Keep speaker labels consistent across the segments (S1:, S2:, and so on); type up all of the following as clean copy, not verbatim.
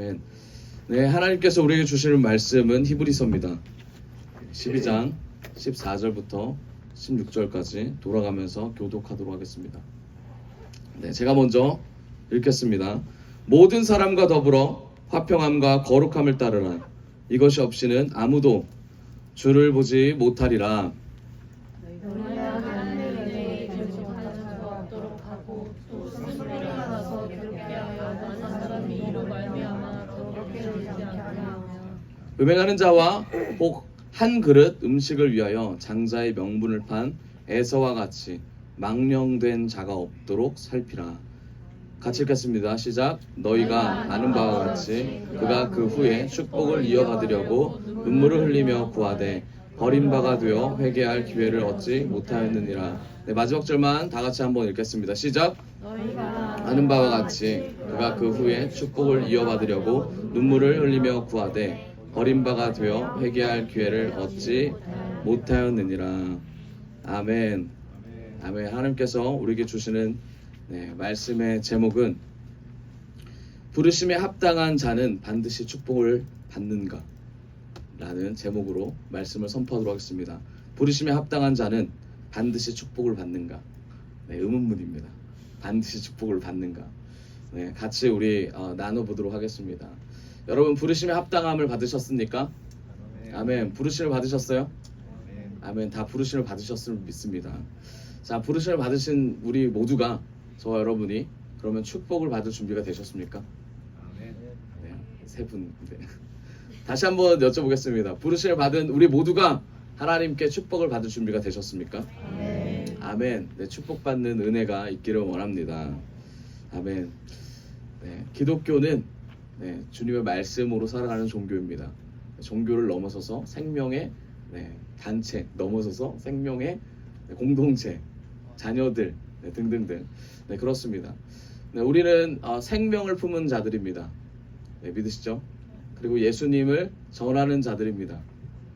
S1: 아멘. 네, 하나님께서 우리에게 주시는 말씀은 히브리서입니다. 12장 14절부터 16절까지 돌아가면서 교독하도록 하겠습니다. 네, 제가 먼저 읽겠습니다. 모든 사람과 더불어 화평함과 거룩함을 따르라. 이것이 없이는 아무도 주를 보지 못하리라. 음행하는 자와 혹 한 그릇 음식을 위하여 장자의 명분을 판 에서와 같이 망령된 자가 없도록 살피라. 같이 읽겠습니다. 시작. 너희가 아는 바와 같이 그가 그 후에 축복을 이어받으려고 눈물을 흘리며 구하되 버림바가 되어 회개할 기회를 얻지 못하였느니라. 네, 마지막 절만 다 같이 한번 읽겠습니다. 시작. 아는 바와 같이 그가 그 후에 축복을 이어받으려고 눈물을 흘리며 구하되 버림바가 되어 회개할 기회를 얻지 못하였느니라. 아멘. 아멘. 하나님께서 우리에게 주시는 말씀의 제목은 부르심에 합당한 자는 반드시 축복을 받는가? 라는 제목으로 말씀을 선포하도록 하겠습니다. 부르심에 합당한 자는 반드시 축복을 받는가? 네, 의문문입니다. 반드시 축복을 받는가? 네, 같이 우리 나눠보도록 하겠습니다. 여러분, 부르심에 합당함을 받으셨습니까? 아멘. 부르심을 받으셨어요? 아멘. 다 부르심을 받으셨음을 믿습니다. 자, 부르심을 받으신 우리 모두가, 저와 여러분이 그러면 축복을 받을 준비가 되셨습니까? 네, 세 분. 네. 다시 한번 여쭤보겠습니다. 부르심을 받은 우리 모두가 하나님께 축복을 받을 준비가 되셨습니까? 아멘. 네, 축복받는 은혜가 있기를 원합니다. 아멘. 네, 기독교는 주님의 말씀으로 살아가는 종교입니다. 종교를 넘어서서 생명의 단체, 넘어서서 생명의 공동체, 자녀들 등등등. 네, 그렇습니다. 네, 우리는 생명을 품은 자들입니다. 네, 믿으시죠? 그리고 예수님을 전하는 자들입니다.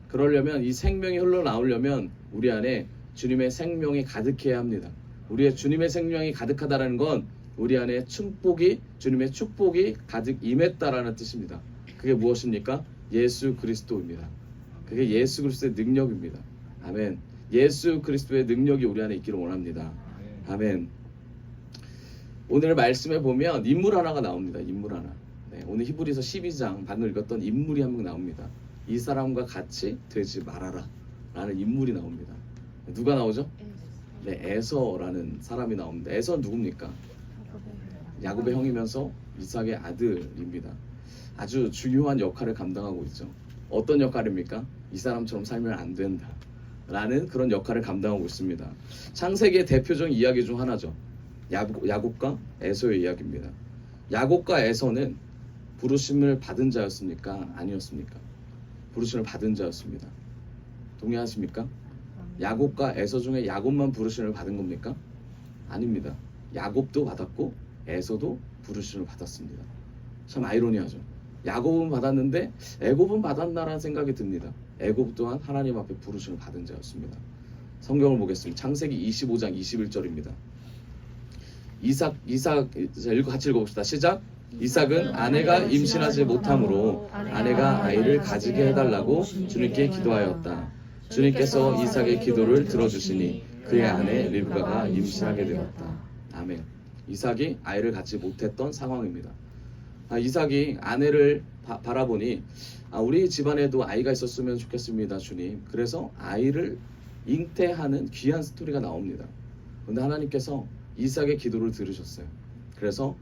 S1: 그러려면 이 생명이 흘러나오려면 우리 안에 주님의 생명이 가득해야 합니다. 우리의 주님의 생명이 가득하다는 건 우리 안에 주님의 축복이 가득 임했다라는 뜻입니다. 그게 무엇입니까? 예수 그리스도입니다. 그게 예수 그리스도의 능력입니다. 아멘. 예수 그리스도의 능력이 우리 안에 있기를 원합니다. 아멘. 오늘 말씀에 보면 인물 하나가 나옵니다. 인물 하나. 네, 오늘 히브리서 12장 방금 읽었던 인물이 한 명 나옵니다. 이 사람과 같이 되지 말아라 라는 인물이 나옵니다. 누가 나오죠? 네, 에서라는 사람이 나옵니다. 에서는 누굽니까? 야곱의 형이면서 이삭의 아들입니다. 아주 중요한 역할을 감당하고 있죠. 어떤 역할입니까? 이 사람처럼 살면 안 된다 라는 그런 역할을 감당하고 있습니다. 창세기의 대표적인 이야기 중 하나죠. 야곱과 에서의 이야기입니다. 야곱과 에서는 부르심을 받은 자였습니까? 아니었습니까? 부르심을 받은 자였습니다. 동의하십니까? 야곱과 에서 중에 야곱만 부르심을 받은 겁니까? 아닙니다. 야곱도 받았고 에서도 부르심을 받았습니다. 참 아이러니하죠. 야곱은 받았는데 애곱은 받았나라는 생각이 듭니다. 애곱 또한 하나님 앞에 부르심을 받은 자였습니다. 성경을 보겠습니다. 창세기 25장 21절입니다. 같이 읽어봅시다. 시작. 이삭은 아내가 임신하지 못함으로 아내가 아이를 가지게 해달라고 주님께 기도하였다. 주님께서 이삭의 기도를 들어주시니 그의 아내 리브가가 임신하게 되었다. 아멘. 이삭이 아이를 갖지 못했던 상황입니다. 이삭이 아내를 바라보니 우리 집안에도 아이가 있었으면 좋겠습니다, 주님. 그래서 아이를 잉태하는 귀한 스토리가 나옵니다. 그런데 하나님께서 이삭의 기도를 들으셨어요. 그래서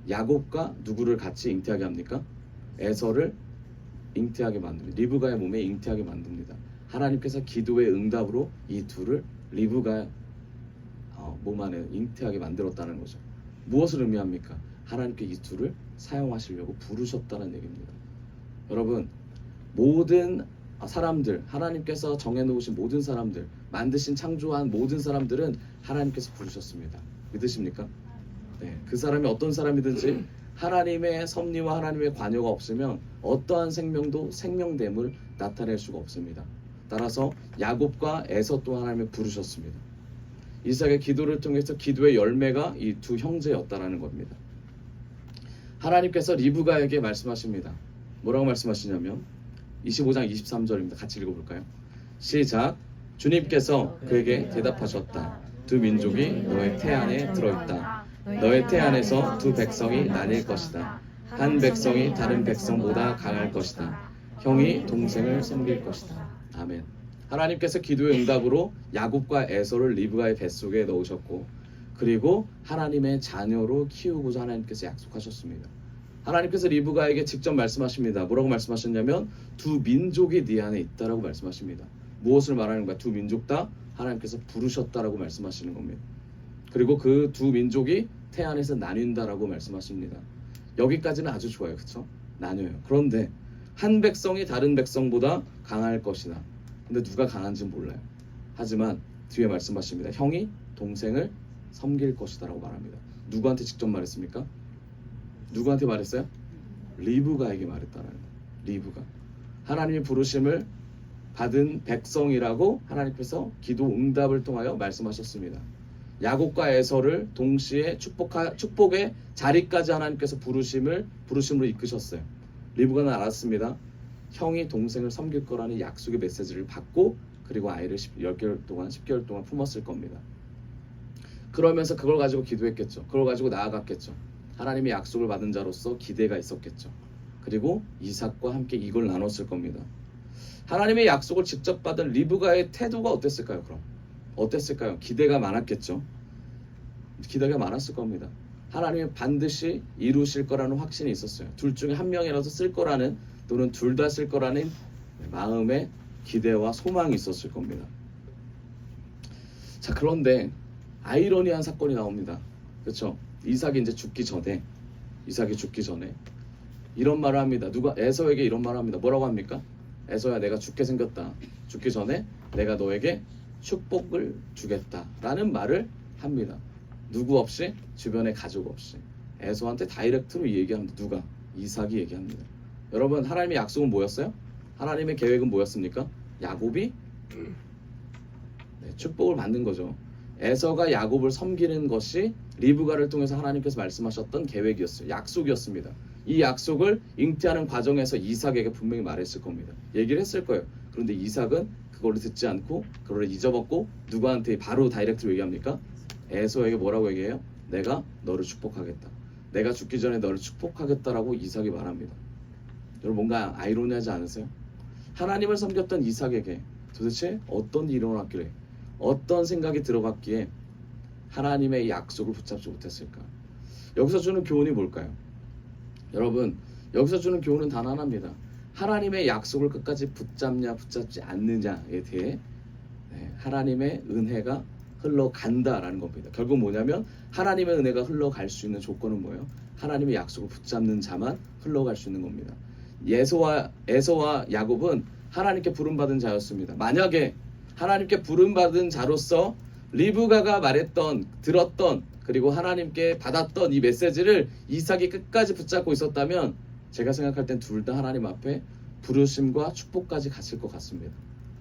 S1: 야곱과 누구를 같이 잉태하게 합니까? 에서를 잉태하게 만듭니다. 리브가의 몸에 잉태하게 만듭니다. 하나님께서 기도의 응답으로 이 둘을 리브가 몸 안에 잉태하게 만들었다는 거죠. 무엇을 의미합니까? 하나님께 이 둘을 사용하시려고 부르셨다는 얘기입니다. 여러분, 모든 사람들, 하나님께서 정해놓으신 모든 사람들, 만드신 창조한 모든 사람들은 하나님께서 부르셨습니다. 믿으십니까? 네, 그 사람이 어떤 사람이든지 하나님의 섭리와 하나님의 관여가 없으면 어떠한 생명도 생명됨을 나타낼 수가 없습니다. 따라서 야곱과 에서 또 하나님을 부르셨습니다. 이삭의 기도를 통해서 기도의 열매가 이 두 형제였다라는 겁니다. 하나님께서 리브가에게 말씀하십니다. 뭐라고 말씀하시냐면 25장 23절입니다. 같이 읽어볼까요? 시작. 주님께서 그에게 대답하셨다. 두 민족이 너의 태 안에 들어있다. 너의 태 안에서 두 백성이 나뉠 것이다. 한 백성이 다른 백성보다 강할 것이다. 형이 동생을 섬길 것이다. 아멘. 하나님께서 기도의 응답으로 야곱과 에서를 리브가의 뱃속에 넣으셨고, 그리고 하나님의 자녀로 키우고자 하나님께서 약속하셨습니다. 하나님께서 리브가에게 직접 말씀하십니다. 뭐라고 말씀하셨냐면 두 민족이 네 안에 있다라고 말씀하십니다. 무엇을 말하는 거야? 두 민족 다 하나님께서 부르셨다라고 말씀하시는 겁니다. 그리고 그 두 민족이 태 안에서 나뉜다라고 말씀하십니다. 여기까지는 아주 좋아요. 그렇죠? 나뉘어요. 그런데 한 백성이 다른 백성보다 강할 것이다. 근데 누가 강한지는 몰라요. 하지만 뒤에 말씀하십니다. 형이 동생을 섬길 것이다 라고 말합니다. 누구한테 직접 말했습니까? 누구한테 말했어요? 리브가에게 말했다라는 거예요. 리브가 하나님의 부르심을 받은 백성이라고 하나님께서 기도 응답을 통하여 말씀하셨습니다. 야곱과 에서를 동시에 축복의 자리까지 하나님께서 부르심으로 이끄셨어요. 리브가는 알았습니다. 형이 동생을 섬길 거라는 약속의 메시지를 받고, 그리고 아이를 10개월 동안 품었을 겁니다. 그러면서 그걸 가지고 기도했겠죠. 그걸 가지고 나아갔겠죠. 하나님의 약속을 받은 자로서 기대가 있었겠죠. 그리고 이삭과 함께 이걸 나눴을 겁니다. 하나님의 약속을 직접 받은 리브가의 태도가 어땠을까요? 그럼 어땠을까요? 기대가 많았겠죠. 기대가 많았을 겁니다. 하나님이 반드시 이루실 거라는 확신이 있었어요. 둘 중에 한 명이라도 쓸 거라는, 또는 둘 다 쓸 거라는 마음의 기대와 소망이 있었을 겁니다. 자, 그런데 아이러니한 사건이 나옵니다. 그렇죠? 이삭이 죽기 전에 이런 말을 합니다. 에서에게 이런 말을 합니다. 뭐라고 합니까? 에서야, 내가 죽게 생겼다. 죽기 전에 내가 너에게 축복을 주겠다 라는 말을 합니다. 누구 없이, 주변의 가족 없이 에서한테 다이렉트로 얘기합니다. 누가? 이삭이 얘기합니다. 여러분, 하나님의 약속은 뭐였어요? 하나님의 계획은 뭐였습니까? 야곱이 축복을 받는 거죠. 에서가 야곱을 섬기는 것이 리브가를 통해서 하나님께서 말씀하셨던 계획이었어요. 약속이었습니다. 이 약속을 잉태하는 과정에서 이삭에게 분명히 말했을 겁니다. 얘기를 했을 거예요. 그런데 이삭은 그거를 듣지 않고 그거를 잊어먹고 누구한테 바로 다이렉트로 얘기합니까? 에서에게 뭐라고 얘기해요? 내가 너를 축복하겠다. 내가 죽기 전에 너를 축복하겠다라고 이삭이 말합니다. 여러분, 뭔가 아이러니하지 않으세요? 하나님을 섬겼던 이삭에게 도대체 어떤 일이 일어났길래, 어떤 생각이 들어갔기에 하나님의 약속을 붙잡지 못했을까? 여기서 주는 교훈이 뭘까요? 여러분, 여기서 주는 교훈은 단 하나입니다. 하나님의 약속을 끝까지 붙잡냐 붙잡지 않느냐에 대해 하나님의 은혜가 흘러간다라는 겁니다. 결국 뭐냐면 하나님의 은혜가 흘러갈 수 있는 조건은 뭐예요? 하나님의 약속을 붙잡는 자만 흘러갈 수 있는 겁니다. 에서와 야곱은 하나님께 부름받은 자였습니다. 만약에 하나님께 부름받은 자로서 리브가가 말했던, 들었던, 그리고 하나님께 받았던 이 메시지를 이삭이 끝까지 붙잡고 있었다면 제가 생각할 땐 둘 다 하나님 앞에 부르심과 축복까지 갔을 것 같습니다.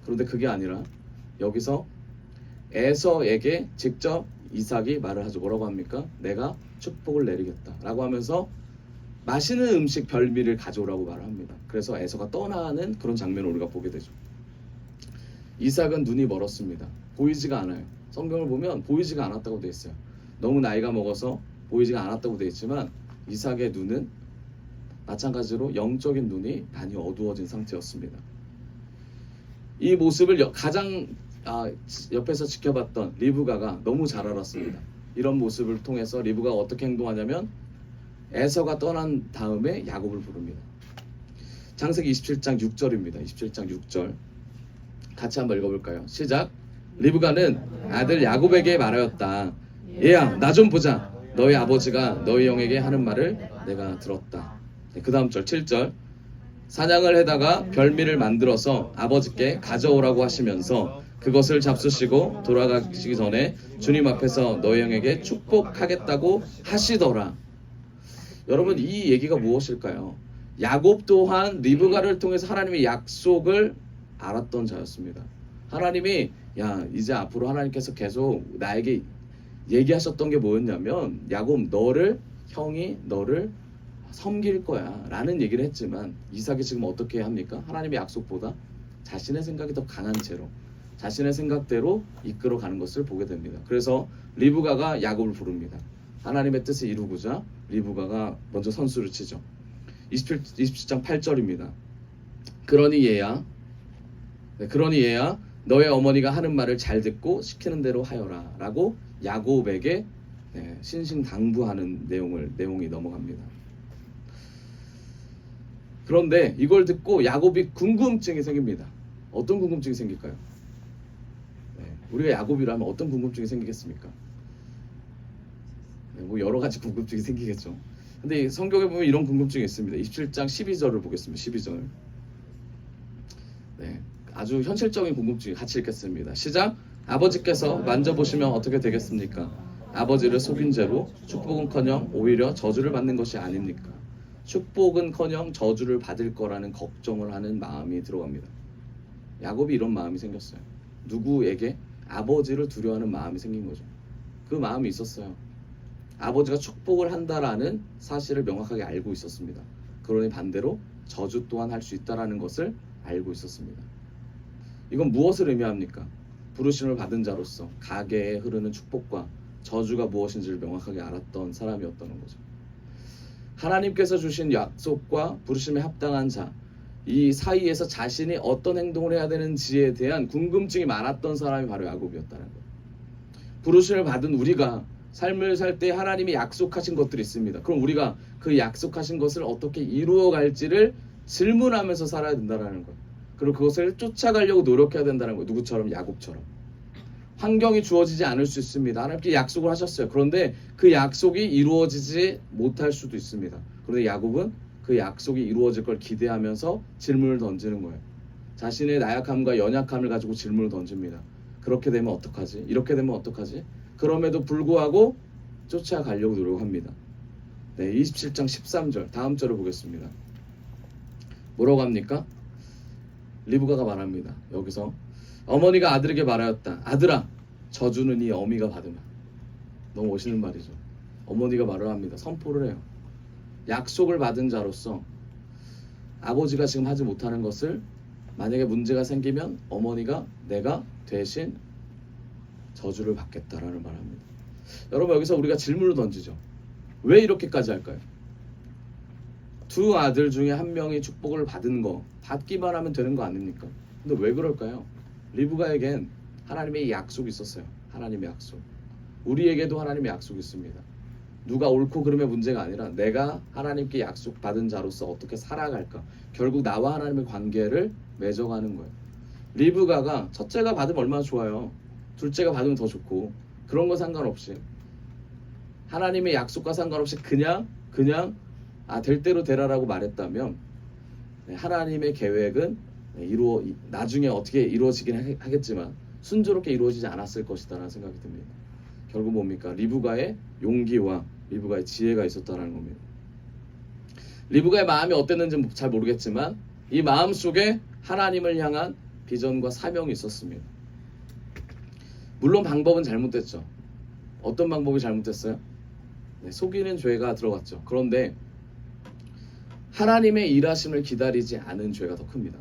S1: 그런데 그게 아니라 여기서 에서에게 직접 이삭이 말을 하죠. 뭐라고 합니까? 내가 축복을 내리겠다 라고 하면서 맛있는 음식 별미를 가져오라고 말을 합니다. 그래서 에서가 떠나는 그런 장면을 우리가 보게 되죠. 이삭은 눈이 멀었습니다. 보이지가 않아요. 성경을 보면 보이지가 않았다고 되어 있어요. 너무 나이가 먹어서 보이지가 않았다고 되어 있지만 이삭의 눈은 마찬가지로 영적인 눈이 많이 어두워진 상태였습니다. 이 모습을 가장 옆에서 지켜봤던 리브가가 너무 잘 알았습니다. 이런 모습을 통해서 리브가가 어떻게 행동하냐면 에서가 떠난 다음에 야곱을 부릅니다. 창세기 27장 6절입니다. 27장 6절 같이 한번 읽어볼까요? 시작. 리브가는 아들 야곱에게 말하였다. 얘야, 나 좀 보자. 너희 아버지가 너희 형에게 하는 말을 내가 들었다. 그 다음 절 7절. 사냥을 해다가 별미를 만들어서 아버지께 가져오라고 하시면서 그것을 잡수시고 돌아가시기 전에 주님 앞에서 너희 형에게 축복하겠다고 하시더라. 여러분, 이 얘기가 무엇일까요? 야곱 또한 리브가를 통해서 하나님의 약속을 알았던 자였습니다. 하나님이 이제 앞으로 하나님께서 계속 나에게 얘기하셨던 게 뭐였냐면 야곱, 형이 너를 섬길 거야 라는 얘기를 했지만 이삭이 지금 어떻게 합니까? 하나님의 약속보다 자신의 생각이 더 강한 채로 자신의 생각대로 이끌어가는 것을 보게 됩니다. 그래서 리브가가 야곱을 부릅니다. 하나님의 뜻을 이루고자 리브가가 먼저 선수를 치죠. 27장 8절입니다. 그러니 얘야 너의 어머니가 하는 말을 잘 듣고 시키는 대로 하여라 라고 야곱에게 신신당부하는 내용이 넘어갑니다. 그런데 이걸 듣고 야곱이 궁금증이 생깁니다. 어떤 궁금증이 생길까요? 우리가 야곱이라면 어떤 궁금증이 생기겠습니까? 뭐 여러 가지 궁금증이 생기겠죠. 근데 성경에 보면 이런 궁금증이 있습니다. 27장 12절을 보겠습니다. 12절. 아주 현실적인 궁금증이 같이 읽겠습니다. 시작. 아버지께서 만져보시면 어떻게 되겠습니까? 아버지를 속인 죄로 축복은커녕 오히려 저주를 받는 것이 아닙니까? 축복은커녕 저주를 받을 거라는 걱정을 하는 마음이 들어갑니다. 야곱이 이런 마음이 생겼어요. 누구에게? 아버지를 두려워하는 마음이 생긴 거죠. 그 마음이 있었어요. 아버지가 축복을 한다라는 사실을 명확하게 알고 있었습니다. 그러니 반대로 저주 또한 할 수 있다라는 것을 알고 있었습니다. 이건 무엇을 의미합니까? 부르심을 받은 자로서 가계에 흐르는 축복과 저주가 무엇인지를 명확하게 알았던 사람이었다는 거죠. 하나님께서 주신 약속과 부르심에 합당한 자, 이 사이에서 자신이 어떤 행동을 해야 되는지에 대한 궁금증이 많았던 사람이 바로 야곱이었다는 거예요. 부르심을 받은 우리가 삶을 살 때 하나님이 약속하신 것들이 있습니다. 그럼 우리가 그 약속하신 것을 어떻게 이루어 갈지를 질문하면서 살아야 된다는 거예요. 그리고 그것을 쫓아가려고 노력해야 된다는 거예요. 누구처럼? 야곱처럼. 환경이 주어지지 않을 수 있습니다. 하나님께 약속을 하셨어요. 그런데 그 약속이 이루어지지 못할 수도 있습니다. 그런데 야곱은 그 약속이 이루어질 걸 기대하면서 질문을 던지는 거예요. 자신의 나약함과 연약함을 가지고 질문을 던집니다. 그렇게 되면 어떡하지? 이렇게 되면 어떡하지? 그럼에도 불구하고 쫓아가려고 노력합니다. 27장 13절 다음 절을 보겠습니다. 뭐라고 합니까? 리브가가 말합니다. 여기서 어머니가 아들에게 말하였다. 아들아, 저주는 네 어미가 받으면. 너무 멋있는 말이죠. 어머니가 말을 합니다. 선포를 해요. 약속을 받은 자로서 아버지가 지금 하지 못하는 것을 만약에 문제가 생기면 어머니가 내가 대신 저주를 받겠다라는 말합니다. 여러분, 여기서 우리가 질문을 던지죠. 왜 이렇게까지 할까요? 두 아들 중에 한 명이 축복을 받은 거 받기만 하면 되는 거 아닙니까? 근데 왜 그럴까요? 리브가에겐 하나님의 약속이 있었어요. 하나님의 약속. 우리에게도 하나님의 약속이 있습니다. 누가 옳고 그름의 문제가 아니라 내가 하나님께 약속받은 자로서 어떻게 살아갈까. 결국 나와 하나님의 관계를 맺어가는 거예요. 리브가가 첫째가 받으면 얼마나 좋아요. 둘째가 받으면 더 좋고 그런 거 상관없이 하나님의 약속과 상관없이 그냥 될 대로 되라라고 말했다면 하나님의 계획은 나중에 어떻게 이루어지긴 하겠지만 순조롭게 이루어지지 않았을 것이다라는 생각이 듭니다. 결국 뭡니까? 리브가의 용기와 리브가의 지혜가 있었다는 겁니다. 리브가의 마음이 어땠는지 잘 모르겠지만 이 마음 속에 하나님을 향한 비전과 사명이 있었습니다. 물론 방법은 잘못됐죠. 어떤 방법이 잘못됐어요? 속이는 죄가 들어갔죠. 그런데 하나님의 일하심을 기다리지 않은 죄가 더 큽니다.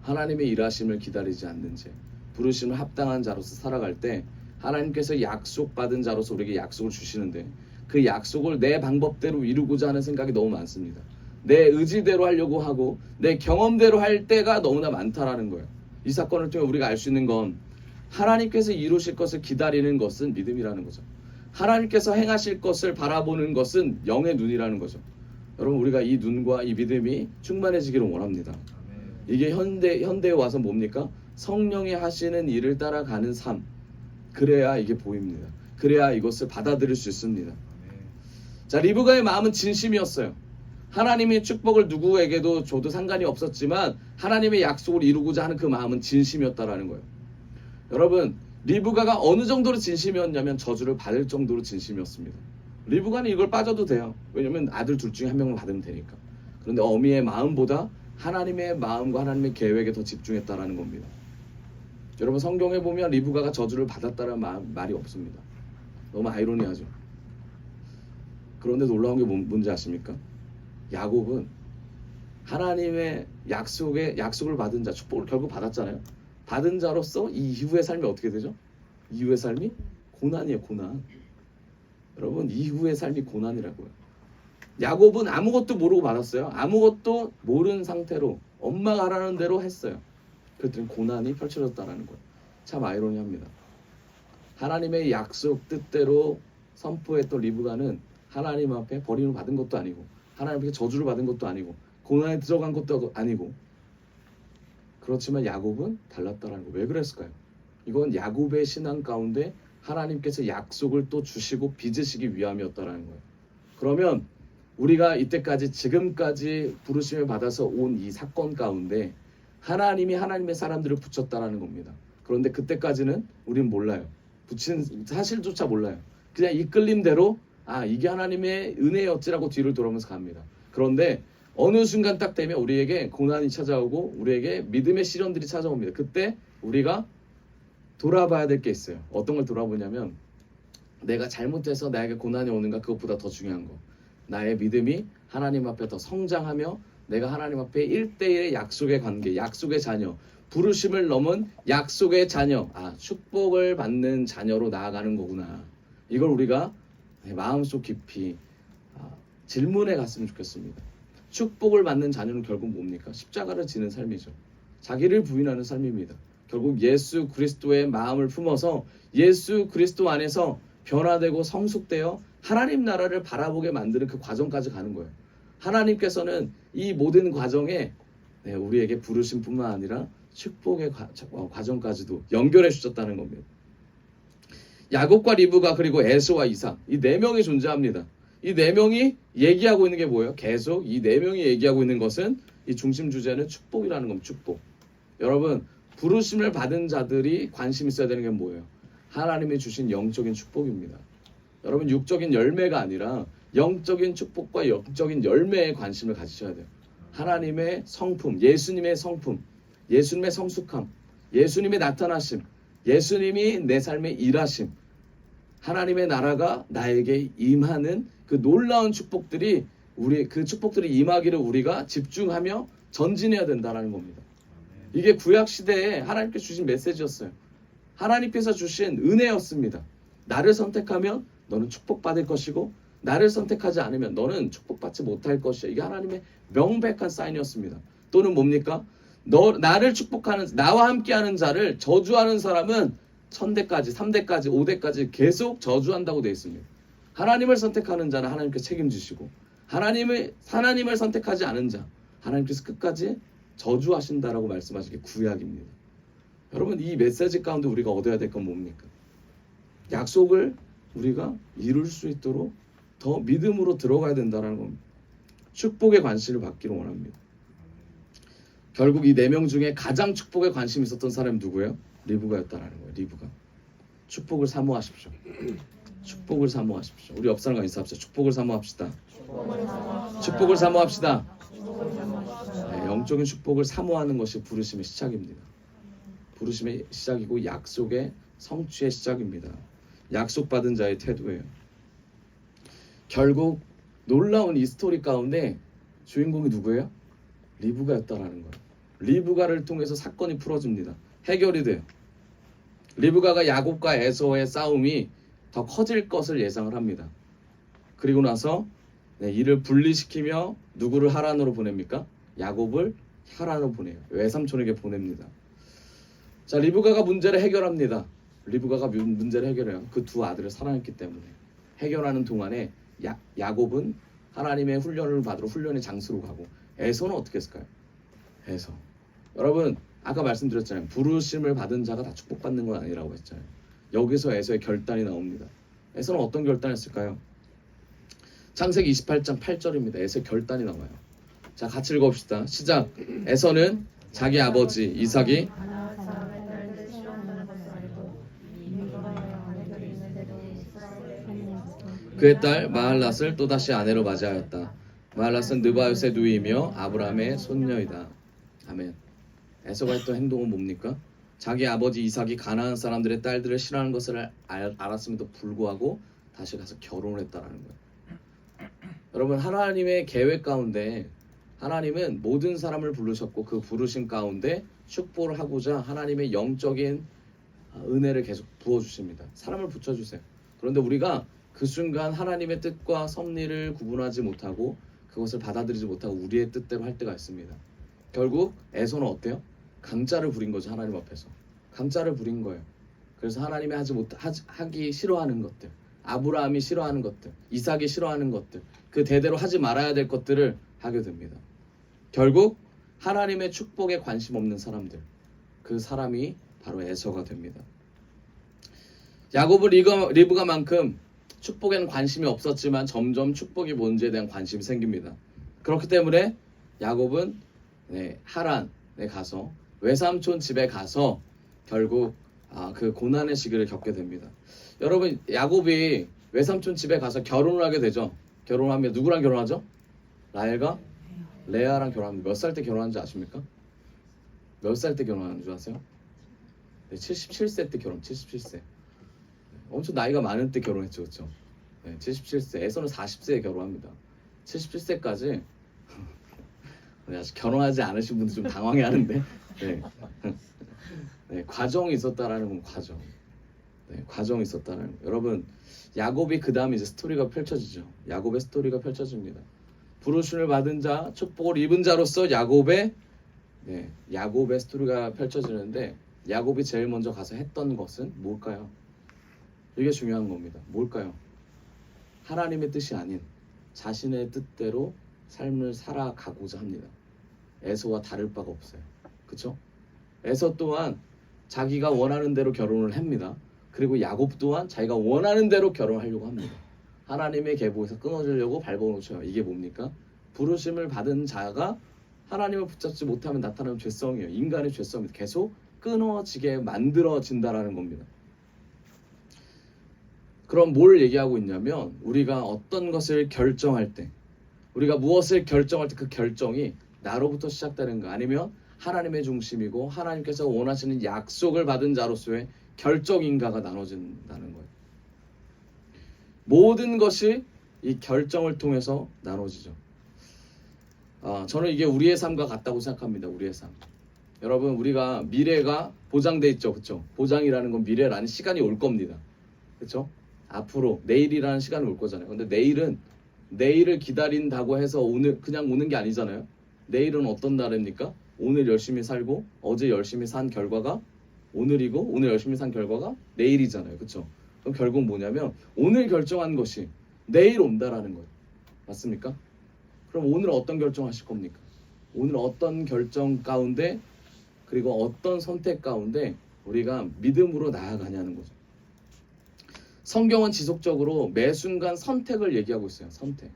S1: 하나님의 일하심을 기다리지 않는 죄, 부르심을 합당한 자로서 살아갈 때 하나님께서 약속받은 자로서 우리에게 약속을 주시는데 그 약속을 내 방법대로 이루고자 하는 생각이 너무 많습니다. 내 의지대로 하려고 하고 내 경험대로 할 때가 너무나 많다라는 거예요. 이 사건을 통해 우리가 알 수 있는 건 하나님께서 이루실 것을 기다리는 것은 믿음이라는 거죠. 하나님께서 행하실 것을 바라보는 것은 영의 눈이라는 거죠. 여러분, 우리가 이 눈과 이 믿음이 충만해지기를 원합니다. 이게 현대에 와서 뭡니까? 성령이 하시는 일을 따라가는 삶. 그래야 이게 보입니다. 그래야 이것을 받아들일 수 있습니다. 자, 리브가의 마음은 진심이었어요. 하나님의 축복을 누구에게도 줘도 상관이 없었지만 하나님의 약속을 이루고자 하는 그 마음은 진심이었다라는 거예요. 여러분, 리브가가 어느 정도로 진심이었냐면 저주를 받을 정도로 진심이었습니다. 리브가는 이걸 빠져도 돼요. 왜냐면 아들 둘 중에 한 명만 받으면 되니까. 그런데 어미의 마음보다 하나님의 마음과 하나님의 계획에 더 집중했다라는 겁니다. 여러분, 성경에 보면 리브가가 저주를 받았다는 말이 없습니다. 너무 아이러니하죠. 그런데 놀라운 게 뭔지 아십니까? 야곱은 하나님의 약속을 받은 자, 축복을 결국 받았잖아요. 받은 자로서 이 이후의 삶이 어떻게 되죠? 이후의 삶이 고난이에요. 고난. 여러분, 이후의 삶이 고난이라고요. 야곱은 아무것도 모르고 받았어요. 아무것도 모르는 상태로 엄마가 하라는 대로 했어요. 그랬더니 고난이 펼쳐졌다는 거예요. 참 아이러니합니다. 하나님의 약속 뜻대로 선포했던 리브가는 하나님 앞에 버림을 받은 것도 아니고 하나님 앞에 저주를 받은 것도 아니고 고난에 들어간 것도 아니고, 그렇지만 야곱은 달랐다는 거. 왜 그랬을까요? 이건 야곱의 신앙 가운데 하나님께서 약속을 또 주시고 빚으시기 위함이었다는 거예요. 그러면 우리가 이때까지 지금까지 부르심을 받아서 온 이 사건 가운데 하나님이 하나님의 사람들을 붙였다라는 겁니다. 그런데 그때까지는 우리는 몰라요. 붙인 사실조차 몰라요. 그냥 이끌림대로 이게 하나님의 은혜였지라고 뒤를 돌아보면서 갑니다. 그런데 어느 순간 딱 되면 우리에게 고난이 찾아오고 우리에게 믿음의 시련들이 찾아옵니다. 그때 우리가 돌아봐야 될 게 있어요. 어떤 걸 돌아보냐면, 내가 잘못해서 나에게 고난이 오는가, 그것보다 더 중요한 거, 나의 믿음이 하나님 앞에 더 성장하며 내가 하나님 앞에 1대1의 약속의 관계, 약속의 자녀, 부르심을 넘은 약속의 자녀, 축복을 받는 자녀로 나아가는 거구나. 이걸 우리가 마음속 깊이 질문해 갔으면 좋겠습니다. 축복을 받는 자녀는 결국 뭡니까? 십자가를 지는 삶이죠. 자기를 부인하는 삶입니다. 결국 예수 그리스도의 마음을 품어서 예수 그리스도 안에서 변화되고 성숙되어 하나님 나라를 바라보게 만드는 그 과정까지 가는 거예요. 하나님께서는 이 모든 과정에 우리에게 부르심뿐만 아니라 축복의 과정까지도 연결해 주셨다는 겁니다. 야곱과 리브가 그리고 에서와 이삭, 이 네 명이 존재합니다. 이 네 명이 얘기하고 있는 게 뭐예요? 계속 이 네 명이 얘기하고 있는 것은 이 중심 주제는 축복이라는 겁니다. 축복. 여러분, 부르심을 받은 자들이 관심 있어야 되는 게 뭐예요? 하나님이 주신 영적인 축복입니다. 여러분, 육적인 열매가 아니라 영적인 축복과 영적인 열매에 관심을 가지셔야 돼요. 하나님의 성품, 예수님의 성품, 예수님의 성숙함, 예수님의 나타나심, 예수님이 내 삶에 일하심, 하나님의 나라가 나에게 임하는 그 놀라운 축복들이 그 축복들이 임하기를 우리가 집중하며 전진해야 된다는 겁니다. 이게 구약 시대에 하나님께서 주신 메시지였어요. 하나님께서 주신 은혜였습니다. 나를 선택하면 너는 축복받을 것이고 나를 선택하지 않으면 너는 축복받지 못할 것이야. 이게 하나님의 명백한 사인이었습니다. 또는 뭡니까? 나를 축복하는, 나와 함께하는 자를 저주하는 사람은 1000대까지, 3대까지, 5대까지 계속 저주한다고 되어 있습니다. 하나님을 선택하는 자는 하나님께서 책임지시고 하나님을 선택하지 않은 자, 하나님께서 끝까지 저주하신다라고 말씀하신 게 구약입니다. 여러분, 이 메시지 가운데 우리가 얻어야 될 건 뭡니까? 약속을 우리가 이룰 수 있도록 더 믿음으로 들어가야 된다는 겁니다. 축복에 관심을 받기를 원합니다. 결국 이 4명 중에 가장 축복에 관심이 있었던 사람이 누구예요? 리브가였다는 거예요. 리브가. 축복을 사모하십시오. 축복을 사모하십시오. 우리 옆 사람과 인사합시다. 축복을 사모합시다. 축복을 사모합시다. 영적인 축복을 사모하는 것이 부르심의 시작입니다. 부르심의 시작이고 약속의 성취의 시작입니다. 약속받은 자의 태도예요. 결국 놀라운 이 스토리 가운데 주인공이 누구예요? 리브가였다라는 거예요. 리브가를 통해서 사건이 풀어집니다. 해결이 돼요. 리브가가 야곱과 에서의 싸움이 더 커질 것을 예상을 합니다. 그리고 나서 이를 분리시키며 누구를 하란으로 보냅니까? 야곱을 하란으로 보내요. 외삼촌에게 보냅니다. 자, 리브가가 문제를 해결합니다. 리브가가 문제를 해결해요. 그 두 아들을 사랑했기 때문에. 해결하는 동안에 야곱은 하나님의 훈련을 받으러 훈련의 장소로 가고, 에서는 어떻게 했을까요? 에서. 여러분, 아까 말씀드렸잖아요. 부르심을 받은 자가 다 축복받는 건 아니라고 했잖아요. 여기서 에서의 결단이 나옵니다. 에서는 어떤 결단을 했을까요? 창세기 28장 8절입니다. 에서의 결단이 나와요. 자, 같이 읽어봅시다. 시작. 에서는 자기 아버지 이삭이 그의 딸 마할랏을 또다시 아내로 맞이하였다. 마할랏은 느바요스의 누이이며 아브라함의 손녀이다. 아멘. 에서가 했던 행동은 뭡니까? 자기 아버지 이삭이 가나안 사람들의 딸들을 싫어하는 것을 알았음에도 불구하고 다시 가서 결혼을 했다는 거예요. 여러분, 하나님의 계획 가운데 하나님은 모든 사람을 부르셨고 그 부르신 가운데 축복을 하고자 하나님의 영적인 은혜를 계속 부어주십니다. 사람을 붙여주세요. 그런데 우리가 그 순간 하나님의 뜻과 섭리를 구분하지 못하고 그것을 받아들이지 못하고 우리의 뜻대로 할 때가 있습니다. 결국 에서는 어때요? 강짜를 부린 거죠. 하나님 앞에서 강짜를 부린 거예요. 그래서 하나님이 하기 싫어하는 것들, 아브라함이 싫어하는 것들, 이삭이 싫어하는 것들, 그 대대로 하지 말아야 될 것들을 하게 됩니다. 결국 하나님의 축복에 관심 없는 사람들, 그 사람이 바로 에서가 됩니다. 야곱은 리브가만큼 축복에는 관심이 없었지만 점점 축복이 뭔지에 대한 관심이 생깁니다. 그렇기 때문에 야곱은 하란에 가서 외삼촌 집에 가서 결국 그 고난의 시기를 겪게 됩니다. 여러분, 야곱이 외삼촌 집에 가서 결혼을 하게 되죠. 결혼하면 누구랑 결혼하죠? 라헬과 레아랑 결혼합니다. 몇 살 때 결혼한지 아십니까? 몇 살 때 결혼하는 줄 아세요? 77세 때 결혼. 77세. 엄청 나이가 많은 때 결혼했죠, 그렇죠? 77세. 에서는 40세에 결혼합니다. 77세까지 아직 결혼하지 않으신 분들 좀 당황해하는데, 과정이 있었다라는 건 과정. 과정이 있었다는 거. 여러분, 야곱이 그 다음 이제 스토리가 펼쳐지죠. 야곱의 스토리가 펼쳐집니다. 부르심을 받은 자, 축복을 입은 자로서 야곱의 스토리가 펼쳐지는데, 야곱이 제일 먼저 가서 했던 것은 뭘까요? 이게 중요한 겁니다. 뭘까요? 하나님의 뜻이 아닌 자신의 뜻대로 삶을 살아가고자 합니다. 에서와 다를 바가 없어요. 그렇죠? 에서 또한 자기가 원하는 대로 결혼을 합니다. 그리고 야곱 또한 자기가 원하는 대로 결혼하려고 합니다. 하나님의 계보에서 끊어지려고 밟아놓죠. 이게 뭡니까? 부르심을 받은 자가 하나님을 붙잡지 못하면 나타나는 죄성이에요. 인간의 죄성입니다. 계속 끊어지게 만들어진다라는 겁니다. 그럼 뭘 얘기하고 있냐면, 우리가 어떤 것을 결정할 때, 우리가 무엇을 결정할 때 그 결정이 나로부터 시작되는 거, 아니면 하나님의 중심이고 하나님께서 원하시는 약속을 받은 자로서의 결정인가가 나눠진다는 거예요. 모든 것이 이 결정을 통해서 나눠지죠. 저는 이게 우리의 삶과 같다고 생각합니다. 우리의 삶. 여러분, 우리가 미래가 보장돼 있죠, 그렇죠? 보장이라는 건 미래라는 시간이 올 겁니다, 그렇죠? 앞으로 내일이라는 시간이 올 거잖아요. 근데 내일을 기다린다고 해서 오늘 그냥 오는 게 아니잖아요. 내일은 어떤 날입니까? 오늘 열심히 살고 어제 열심히 산 결과가 오늘이고 오늘 열심히 산 결과가 내일이잖아요, 그렇죠? 그럼 결국 뭐냐면 오늘 결정한 것이 내일 온다라는 거예요. 맞습니까? 그럼 오늘 어떤 결정하실 겁니까? 오늘 어떤 결정 가운데, 그리고 어떤 선택 가운데 우리가 믿음으로 나아가냐는 거죠. 성경은 지속적으로 매 순간 선택을 얘기하고 있어요. 선택.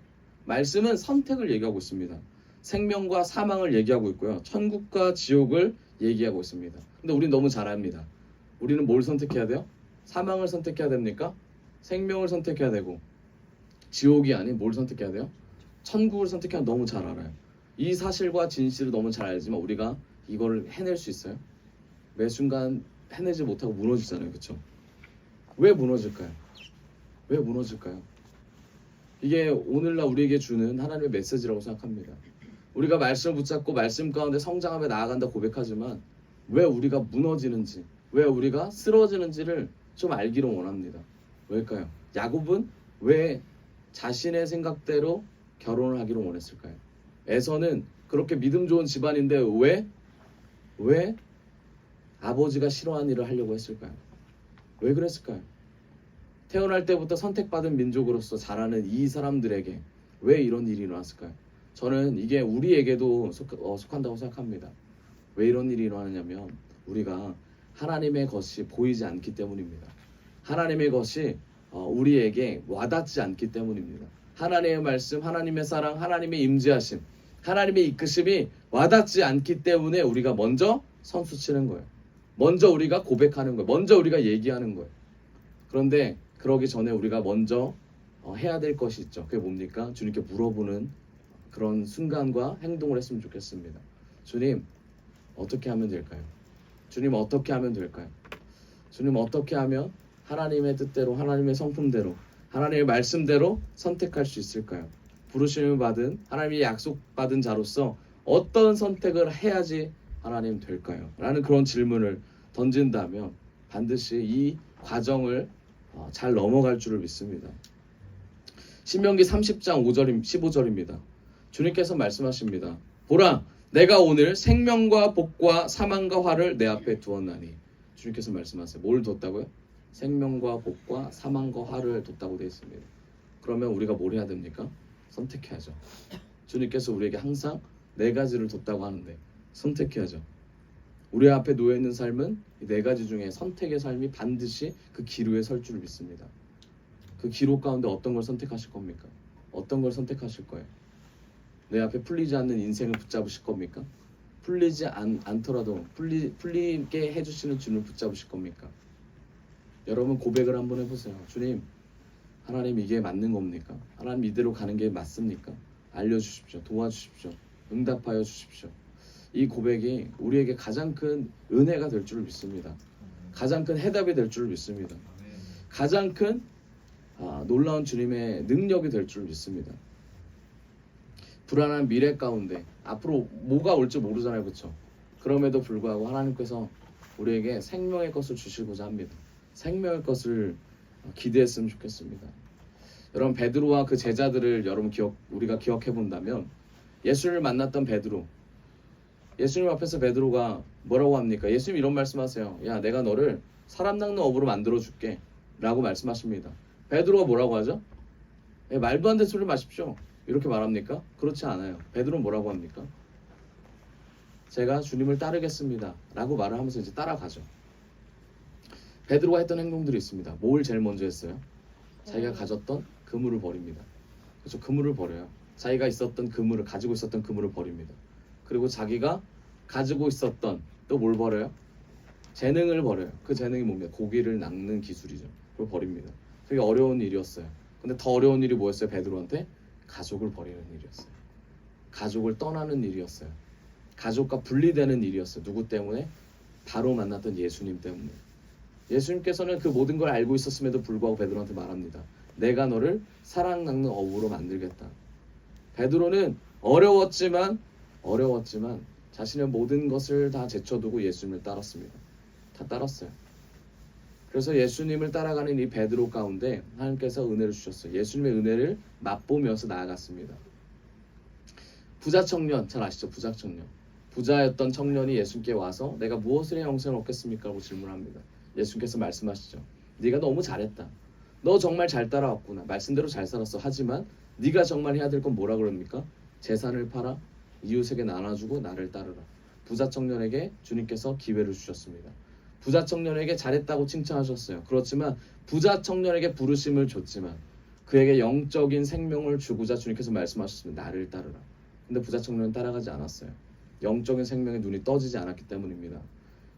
S1: 말씀은 선택을 얘기하고 있습니다. 생명과 사망을 얘기하고 있고요. 천국과 지옥을 얘기하고 있습니다. 근데 우리는 너무 잘 압니다. 우리는 뭘 선택해야 돼요? 사망을 선택해야 됩니까? 생명을 선택해야 되고, 지옥이 아닌 뭘 선택해야 돼요? 천국을 선택해야 너무 잘 알아요. 이 사실과 진실을 너무 잘 알지만 우리가 이걸 해낼 수 있어요? 매 순간 해내지 못하고 무너지잖아요, 그렇죠? 왜 무너질까요? 왜 무너질까요? 이게 오늘날 우리에게 주는 하나님의 메시지라고 생각합니다. 우리가 말씀을 붙잡고 말씀 가운데 성장하며 나아간다 고백하지만 왜 우리가 무너지는지, 왜 우리가 쓰러지는지를 좀 알기를 원합니다. 왜일까요? 야곱은 왜 자신의 생각대로 결혼을 하기를 원했을까요? 에서는 그렇게 믿음 좋은 집안인데 왜 아버지가 싫어하는 일을 하려고 했을까요? 왜 그랬을까요? 태어날 때부터 선택받은 민족으로서 자라는 이 사람들에게 왜 이런 일이 일어났을까요? 저는 이게 우리에게도 속한다고 생각합니다. 왜 이런 일이 일어나냐면 우리가 하나님의 것이 보이지 않기 때문입니다. 하나님의 것이 우리에게 와닿지 않기 때문입니다. 하나님의 말씀, 하나님의 사랑, 하나님의 임재하심, 하나님의 이끄심이 와닿지 않기 때문에 우리가 먼저 선수치는 거예요. 먼저 우리가 고백하는 거예요. 먼저 우리가 얘기하는 거예요. 그런데 그러기 전에 우리가 먼저 해야 될 것이 있죠. 그게 뭡니까? 주님께 물어보는 그런 순간과 행동을 했으면 좋겠습니다. 주님, 어떻게 하면 될까요? 주님, 어떻게 하면 될까요? 주님, 어떻게 하면 하나님의 뜻대로, 하나님의 성품대로, 하나님의 말씀대로 선택할 수 있을까요? 부르심을 받은 하나님이 약속받은 자로서 어떤 선택을 해야지 하나님 될까요? 라는 그런 질문을 던진다면 반드시 이 과정을 잘 넘어갈 줄을 믿습니다. 신명기 30장 15절입니다. 주님께서 말씀하십니다. 보라, 내가 오늘 생명과 복과 사망과 화를 내 앞에 두었나니. 주님께서 말씀하세요. 뭘 뒀다고요? 생명과 복과 사망과 화를 뒀다고 되어 있습니다. 그러면 우리가 뭘 해야 됩니까? 선택해야죠. 주님께서 우리에게 항상 네 가지를 뒀다고 하는데 선택해야죠. 우리 앞에 놓여있는 삶은 이 네 가지 중에 선택의 삶이 반드시 그 기로에 설 줄을 믿습니다. 그 기로 가운데 어떤 걸 선택하실 겁니까? 어떤 걸 선택하실 거예요? 내 앞에 풀리지 않는 인생을 붙잡으실 겁니까? 풀리지 않더라도 풀리게 해주시는 주님을 붙잡으실 겁니까? 여러분 고백을 한번 해보세요. 주님, 하나님 이게 맞는 겁니까? 하나님 이대로 가는 게 맞습니까? 알려주십시오. 도와주십시오. 응답하여 주십시오. 이 고백이 우리에게 가장 큰 은혜가 될 줄을 믿습니다. 가장 큰 해답이 될 줄을 믿습니다. 가장 큰 놀라운 주님의 능력이 될 줄을 믿습니다. 불안한 미래 가운데 앞으로 뭐가 올지 모르잖아요. 그렇죠? 그럼에도 불구하고 하나님께서 우리에게 생명의 것을 주시고자 합니다. 생명의 것을 기대했으면 좋겠습니다. 여러분 베드로와 그 제자들을 우리가 기억해 본다면 예수님을 만났던 베드로, 예수님 앞에서 베드로가 뭐라고 합니까? 예수님 이런 말씀하세요. 야, 내가 너를 사람 낚는 어부로 만들어 줄게 라고 말씀하십니다. 베드로가 뭐라고 하죠? 말도 안 되는 소리를 마십시오 이렇게 말합니까? 그렇지 않아요. 베드로는 뭐라고 합니까? 제가 주님을 따르겠습니다 라고 말을 하면서 이제 따라가죠. 베드로가 했던 행동들이 있습니다. 뭘 제일 먼저 했어요? 자기가 가졌던 그물을 버립니다. 그렇죠? 그물을 버려요. 자기가 가지고 있었던 그물을 버립니다. 그리고 자기가 가지고 있었던 또 뭘 버려요? 재능을 버려요. 그 재능이 뭡니까? 고기를 낚는 기술이죠. 그걸 버립니다. 그게 어려운 일이었어요. 근데 더 어려운 일이 뭐였어요? 베드로한테? 가족을 버리는 일이었어요. 가족을 떠나는 일이었어요. 가족과 분리되는 일이었어요. 누구 때문에? 바로 만났던 예수님 때문에. 예수님께서는 그 모든 걸 알고 있었음에도 불구하고 베드로한테 말합니다. 내가 너를 사랑 낚는 어부로 만들겠다. 베드로는 어려웠지만 자신의 모든 것을 다 제쳐두고 예수님을 따랐습니다. 다 따랐어요. 그래서 예수님을 따라가는 이 베드로 가운데 하나님께서 은혜를 주셨어요. 예수님의 은혜를 맛보면서 나아갔습니다. 부자 청년, 잘 아시죠? 부자 청년. 부자였던 청년이 예수님께 와서 내가 무엇을 해야 영생을 얻겠습니까? 라고 질문합니다. 예수님께서 말씀하시죠. 네가 너무 잘했다. 너 정말 잘 따라왔구나. 말씀대로 잘 살았어. 하지만 네가 정말 해야 될 건 뭐라 그럽니까? 재산을 팔아 이웃에게 나눠주고 나를 따르라. 부자 청년에게 주님께서 기회를 주셨습니다. 부자 청년에게 잘했다고 칭찬하셨어요. 그렇지만 부자 청년에게 부르심을 줬지만 그에게 영적인 생명을 주고자 주님께서 말씀하셨습니다. 나를 따르라. 근데 부자 청년은 따라가지 않았어요. 영적인 생명에 눈이 떠지지 않았기 때문입니다.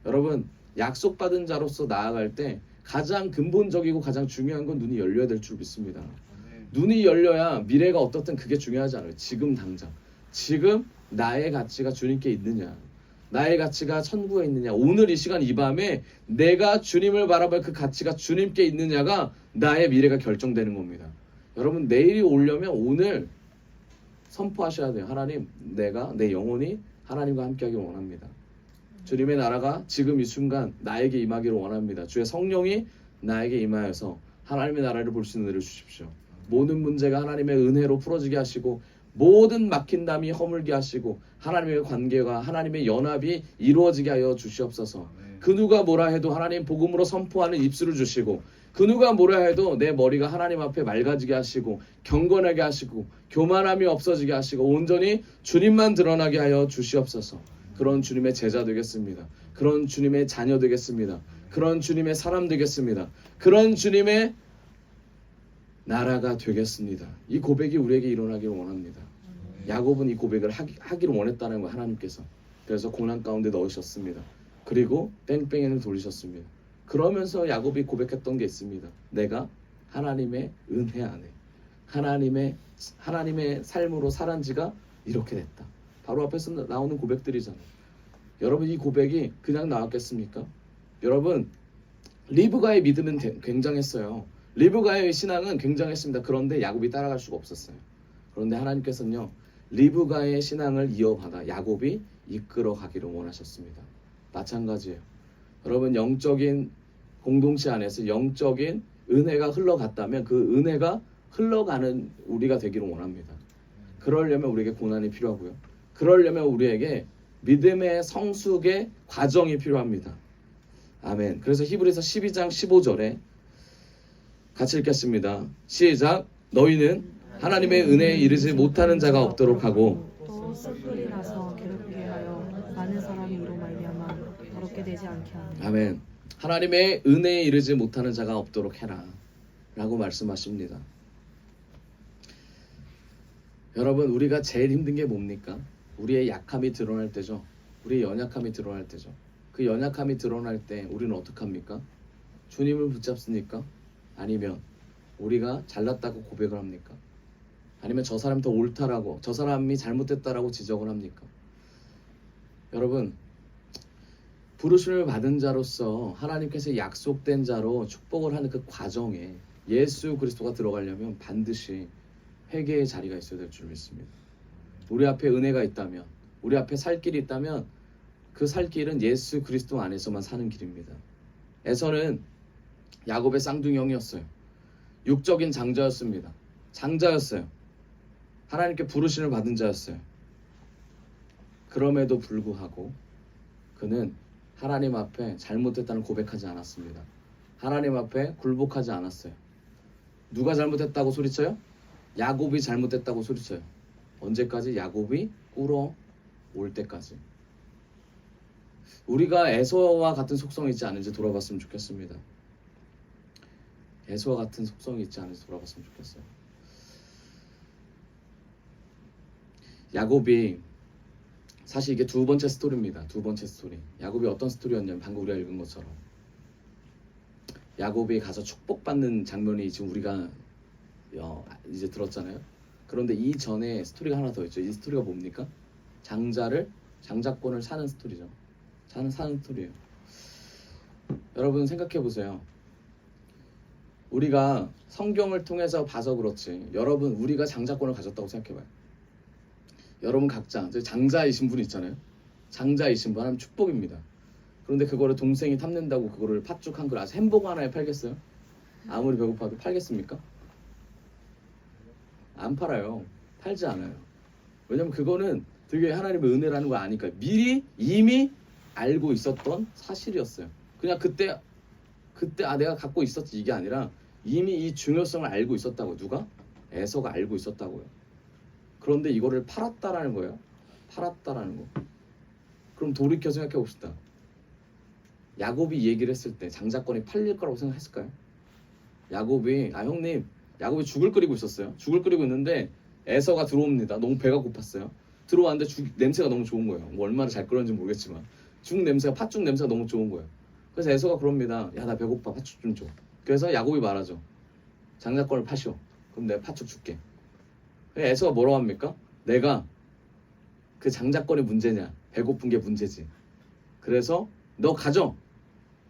S1: 여러분 약속받은 자로서 나아갈 때 가장 근본적이고 가장 중요한 건 눈이 열려야 될 줄 믿습니다. 눈이 열려야 미래가 어떻든 그게 중요하지 않아요. 지금 당장. 지금 나의 가치가 주님께 있느냐, 나의 가치가 천국에 있느냐, 오늘 이 시간 이 밤에 내가 주님을 바라볼 그 가치가 주님께 있느냐가 나의 미래가 결정되는 겁니다. 여러분 내일이 오려면 오늘 선포하셔야 돼요. 하나님, 내가 내 영혼이 하나님과 함께하길 원합니다. 주님의 나라가 지금 이 순간 나에게 임하기를 원합니다. 주의 성령이 나에게 임하여서 하나님의 나라를 볼 수 있는 은혜를 주십시오. 모든 문제가 하나님의 은혜로 풀어지게 하시고 모든 막힌 담이 허물게 하시고 하나님의 관계가 하나님의 연합이 이루어지게 하여 주시옵소서. 그 누가 뭐라 해도 하나님 복음으로 선포하는 입술을 주시고 그 누가 뭐라 해도 내 머리가 하나님 앞에 맑아지게 하시고 경건하게 하시고 교만함이 없어지게 하시고 온전히 주님만 드러나게 하여 주시옵소서. 그런 주님의 제자 되겠습니다. 그런 주님의 자녀 되겠습니다. 그런 주님의 사람 되겠습니다. 그런 주님의 나라가 되겠습니다. 이 고백이 우리에게 일어나기를 원합니다. 야곱은 이 고백을 하기를 원했다는 거 하나님께서. 그래서 고난 가운데 넣으셨습니다. 그리고 뺑뺑이를 돌리셨습니다. 그러면서 야곱이 고백했던 게 있습니다. 내가 하나님의 은혜 안에 하나님의 삶으로 살은 지가 이렇게 됐다. 바로 앞에서 나오는 고백들이잖아요. 여러분 이 고백이 그냥 나왔겠습니까? 여러분 리브가의 믿음은 굉장했어요. 리브가의 신앙은 굉장했습니다. 그런데 야곱이 따라갈 수가 없었어요. 그런데 하나님께서는요, 리브가의 신앙을 이어받아 야곱이 이끌어 가기를 원하셨습니다. 마찬가지예요. 여러분, 영적인 공동체 안에서 영적인 은혜가 흘러갔다면 그 은혜가 흘러가는 우리가 되기를 원합니다. 그러려면 우리에게 고난이 필요하고요. 그러려면 우리에게 믿음의 성숙의 과정이 필요합니다. 아멘. 그래서 히브리서 12장 15절에 같이 읽겠습니다. 시작. 너희는 하나님의 은혜에 이르지 못하는 자가 없도록 하고
S2: 또 뿔이 나서 괴롭게 하여 많은 사람이 이로 말미암아 더럽게 되지 않게 하니.
S1: 아멘. 하나님의 은혜에 이르지 못하는 자가 없도록 해라 라고 말씀하십니다. 여러분, 우리가 제일 힘든 게 뭡니까? 우리의 약함이 드러날 때죠. 우리의 연약함이 드러날 때죠. 그 연약함이 드러날 때 우리는 어떡합니까? 주님을 붙잡습니까? 아니면 우리가 잘났다고 고백을 합니까? 아니면 저 사람이 더 옳다라고, 저 사람이 잘못됐다라고 지적을 합니까? 여러분, 부르심을 받은 자로서 하나님께서 약속된 자로 축복을 하는 그 과정에 예수 그리스도가 들어가려면 반드시 회개의 자리가 있어야 될 줄 믿습니다. 우리 앞에 은혜가 있다면, 우리 앞에 살 길이 있다면 그 살 길은 예수 그리스도 안에서만 사는 길입니다. 에서는 야곱의 쌍둥이형이었어요. 육적인 장자였습니다. 장자였어요. 하나님께 부르심을 받은 자였어요. 그럼에도 불구하고 그는 하나님 앞에 잘못했다는 고백하지 않았습니다. 하나님 앞에 굴복하지 않았어요. 누가 잘못했다고 소리쳐요? 야곱이 잘못했다고 소리쳐요. 언제까지? 야곱이 꿇어 올 때까지. 우리가 에서와 같은 속성이 있지 않은지 돌아봤으면 좋겠습니다. 에서와 같은 속성이 있지 않은지 돌아봤으면 좋겠어요. 야곱이, 사실 이게 두 번째 스토리입니다. 두 번째 스토리. 야곱이 어떤 스토리였냐면 방금 우리가 읽은 것처럼 야곱이 가서 축복받는 장면이 지금 우리가 이제 들었잖아요. 그런데 이 전에 스토리가 하나 더 있죠. 이 스토리가 뭡니까? 장자권을 사는 스토리죠. 사는 스토리예요. 여러분 생각해 보세요. 우리가 성경을 통해서 봐서 그렇지, 여러분 우리가 장자권을 가졌다고 생각해봐요. 여러분 각자 장자이신 분 있잖아요. 장자이신 분 하면 축복입니다. 그런데 그거를 동생이 탐낸다고 그거를 팥죽 한 그릇, 아주 햄버거 하나에 팔겠어요? 아무리 배고파도 팔겠습니까? 안 팔아요. 팔지 않아요. 왜냐면 그거는 되게 하나님의 은혜라는 걸 아니까, 이미 알고 있었던 사실이었어요. 그냥 그때 내가 갖고 있었지 이게 아니라 이미 이 중요성을 알고 있었다고. 누가? 에서가 알고 있었다고요. 그런데 이거를 팔았다라는 거예요. 팔았다라는 거. 그럼 돌이켜 생각해 봅시다. 야곱이 이 얘기를 했을 때 장자권이 팔릴 거라고 생각했을까요? 야곱이 야곱이 죽을 끓이고 있었어요. 죽을 끓이고 있는데 에서가 들어옵니다. 너무 배가 고팠어요. 들어왔는데 냄새가 너무 좋은 거예요. 뭐 얼마나 잘 끓였는지 모르겠지만 팥죽 냄새가 너무 좋은 거예요. 그래서 에서가 그럽니다. 야, 나 배고파. 팥죽 좀 줘. 그래서 야곱이 말하죠. 장자권을 파시오. 그럼 내가 팥죽 줄게. 에서가 뭐라고 합니까? 내가 그 장자권이 문제냐, 배고픈 게 문제지. 그래서 너 가져.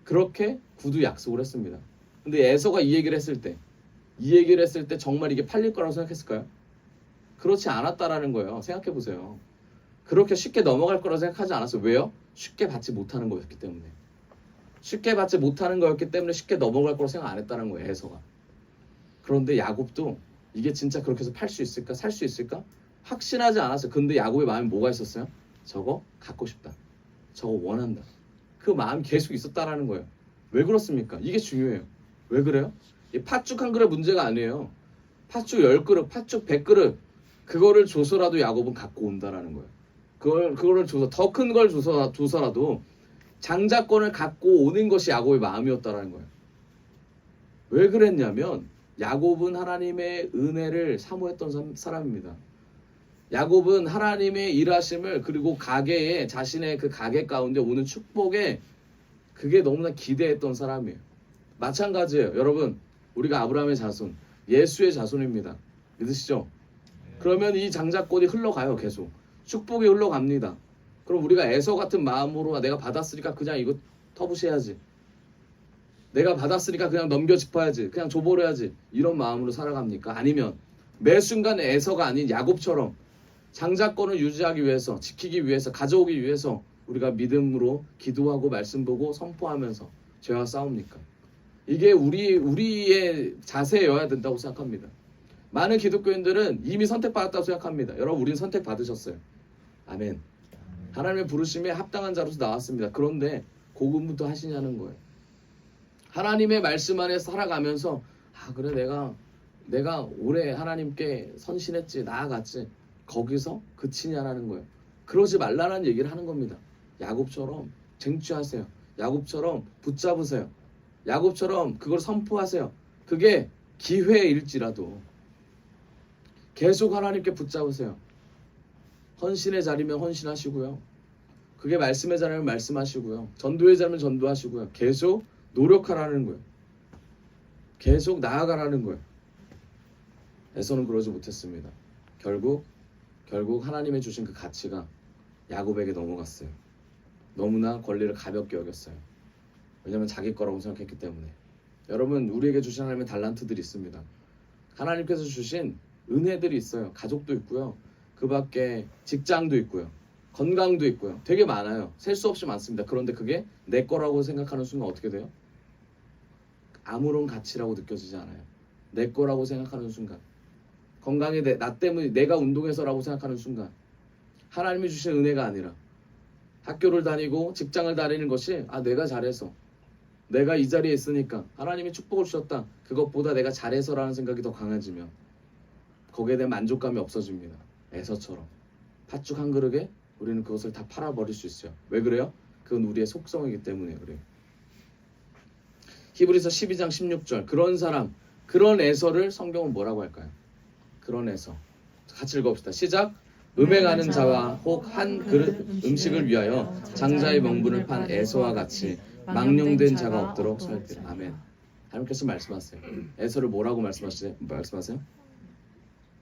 S1: 그렇게 구두 약속을 했습니다. 근데 에서가 이 얘기를 했을 때 정말 이게 팔릴 거라고 생각했을까요? 그렇지 않았다라는 거예요. 생각해 보세요. 그렇게 쉽게 넘어갈 거라고 생각하지 않았어요. 왜요? 쉽게 받지 못하는 거였기 때문에. 쉽게 받지 못하는 거였기 때문에 쉽게 넘어갈 거라고 생각 안 했다는 거예요. 에서가. 그런데 야곱도 이게 진짜 그렇게 해서 팔 수 있을까? 살 수 있을까? 확신하지 않았어요. 근데 야곱의 마음에 뭐가 있었어요? 저거 갖고 싶다. 저거 원한다. 그 마음이 계속 있었다라는 거예요. 왜 그렇습니까? 이게 중요해요. 왜 그래요? 이 팥죽 한 그릇 문제가 아니에요. 팥죽 10그릇, 팥죽 100그릇, 그거를 줘서라도 야곱은 갖고 온다라는 거예요. 그거를 줘서, 더 큰 걸 줘서라도 장자권을 갖고 오는 것이 야곱의 마음이었다라는 거예요. 왜 그랬냐면 야곱은 하나님의 은혜를 사모했던 사람입니다. 야곱은 하나님의 일하심을, 그리고 가게에, 자신의 그 가게 가운데 오는 축복에 그게 너무나 기대했던 사람이에요. 마찬가지예요. 여러분, 우리가 아브라함의 자손, 예수의 자손입니다. 믿으시죠? 그러면 이 장자권이 흘러가요. 계속 축복이 흘러갑니다. 그럼 우리가 에서 같은 마음으로 내가 받았으니까 그냥 이거 터부시해야지, 내가 받았으니까 그냥 넘겨 짚어야지, 그냥 줘버려야지, 이런 마음으로 살아갑니까? 아니면 매 순간 에서가 아닌 야곱처럼 장자권을 유지하기 위해서, 지키기 위해서, 가져오기 위해서 우리가 믿음으로 기도하고 말씀 보고 선포하면서 죄와 싸웁니까? 이게 우리의 자세여야 된다고 생각합니다. 많은 기독교인들은 이미 선택받았다고 생각합니다. 여러분, 우리는 선택받으셨어요. 아멘. 하나님의 부르심에 합당한 자로서 나왔습니다. 그런데 그것부터 하시냐는 거예요. 하나님의 말씀 안에 살아가면서 그래 내가 오래 하나님께 선신했지, 나아갔지, 거기서 그치냐라는 거예요. 그러지 말라는 얘기를 하는 겁니다. 야곱처럼 쟁취하세요. 야곱처럼 붙잡으세요. 야곱처럼 그걸 선포하세요. 그게 기회일지라도 계속 하나님께 붙잡으세요. 헌신의 자리면 헌신하시고요. 그게 말씀의 자리면 말씀하시고요. 전도의 자리면 전도하시고요. 계속 노력하라는 거예요. 계속 나아가라는 거예요. 에서는 그러지 못했습니다. 결국 하나님의 주신 그 가치가 야곱에게 넘어갔어요. 너무나 권리를 가볍게 여겼어요. 왜냐하면 자기 거라고 생각했기 때문에. 여러분, 우리에게 주신 하나님의 달란트들이 있습니다. 하나님께서 주신 은혜들이 있어요. 가족도 있고요. 그 밖에 직장도 있고요. 건강도 있고요. 되게 많아요. 셀 수 없이 많습니다. 그런데 그게 내 거라고 생각하는 순간 어떻게 돼요? 아무런 가치라고 느껴지지 않아요. 내 거라고 생각하는 순간, 건강이 나 때문에 내가 운동해서라고 생각하는 순간, 하나님이 주신 은혜가 아니라 학교를 다니고 직장을 다니는 것이 내가 잘해서, 내가 이 자리에 있으니까 하나님이 축복을 주셨다, 그것보다 내가 잘해서라는 생각이 더 강해지면 거기에 대한 만족감이 없어집니다. 에서처럼 팥죽 한 그릇에 우리는 그것을 다 팔아버릴 수 있어요. 왜 그래요? 그건 우리의 속성이기 때문에 그래요. 히브리서 12장 16절, 그런 사람, 그런 에서를 성경은 뭐라고 할까요? 그런 에서. 같이 읽어봅시다. 시작. 음행하는 자와 혹 한 그릇 음식을 위하여 장자의 명분을 판 에서와 같이 망령된 자가 없도록 살피라. 아멘. 하나님께서 말씀하세요. 에서를 뭐라고 말씀하세요?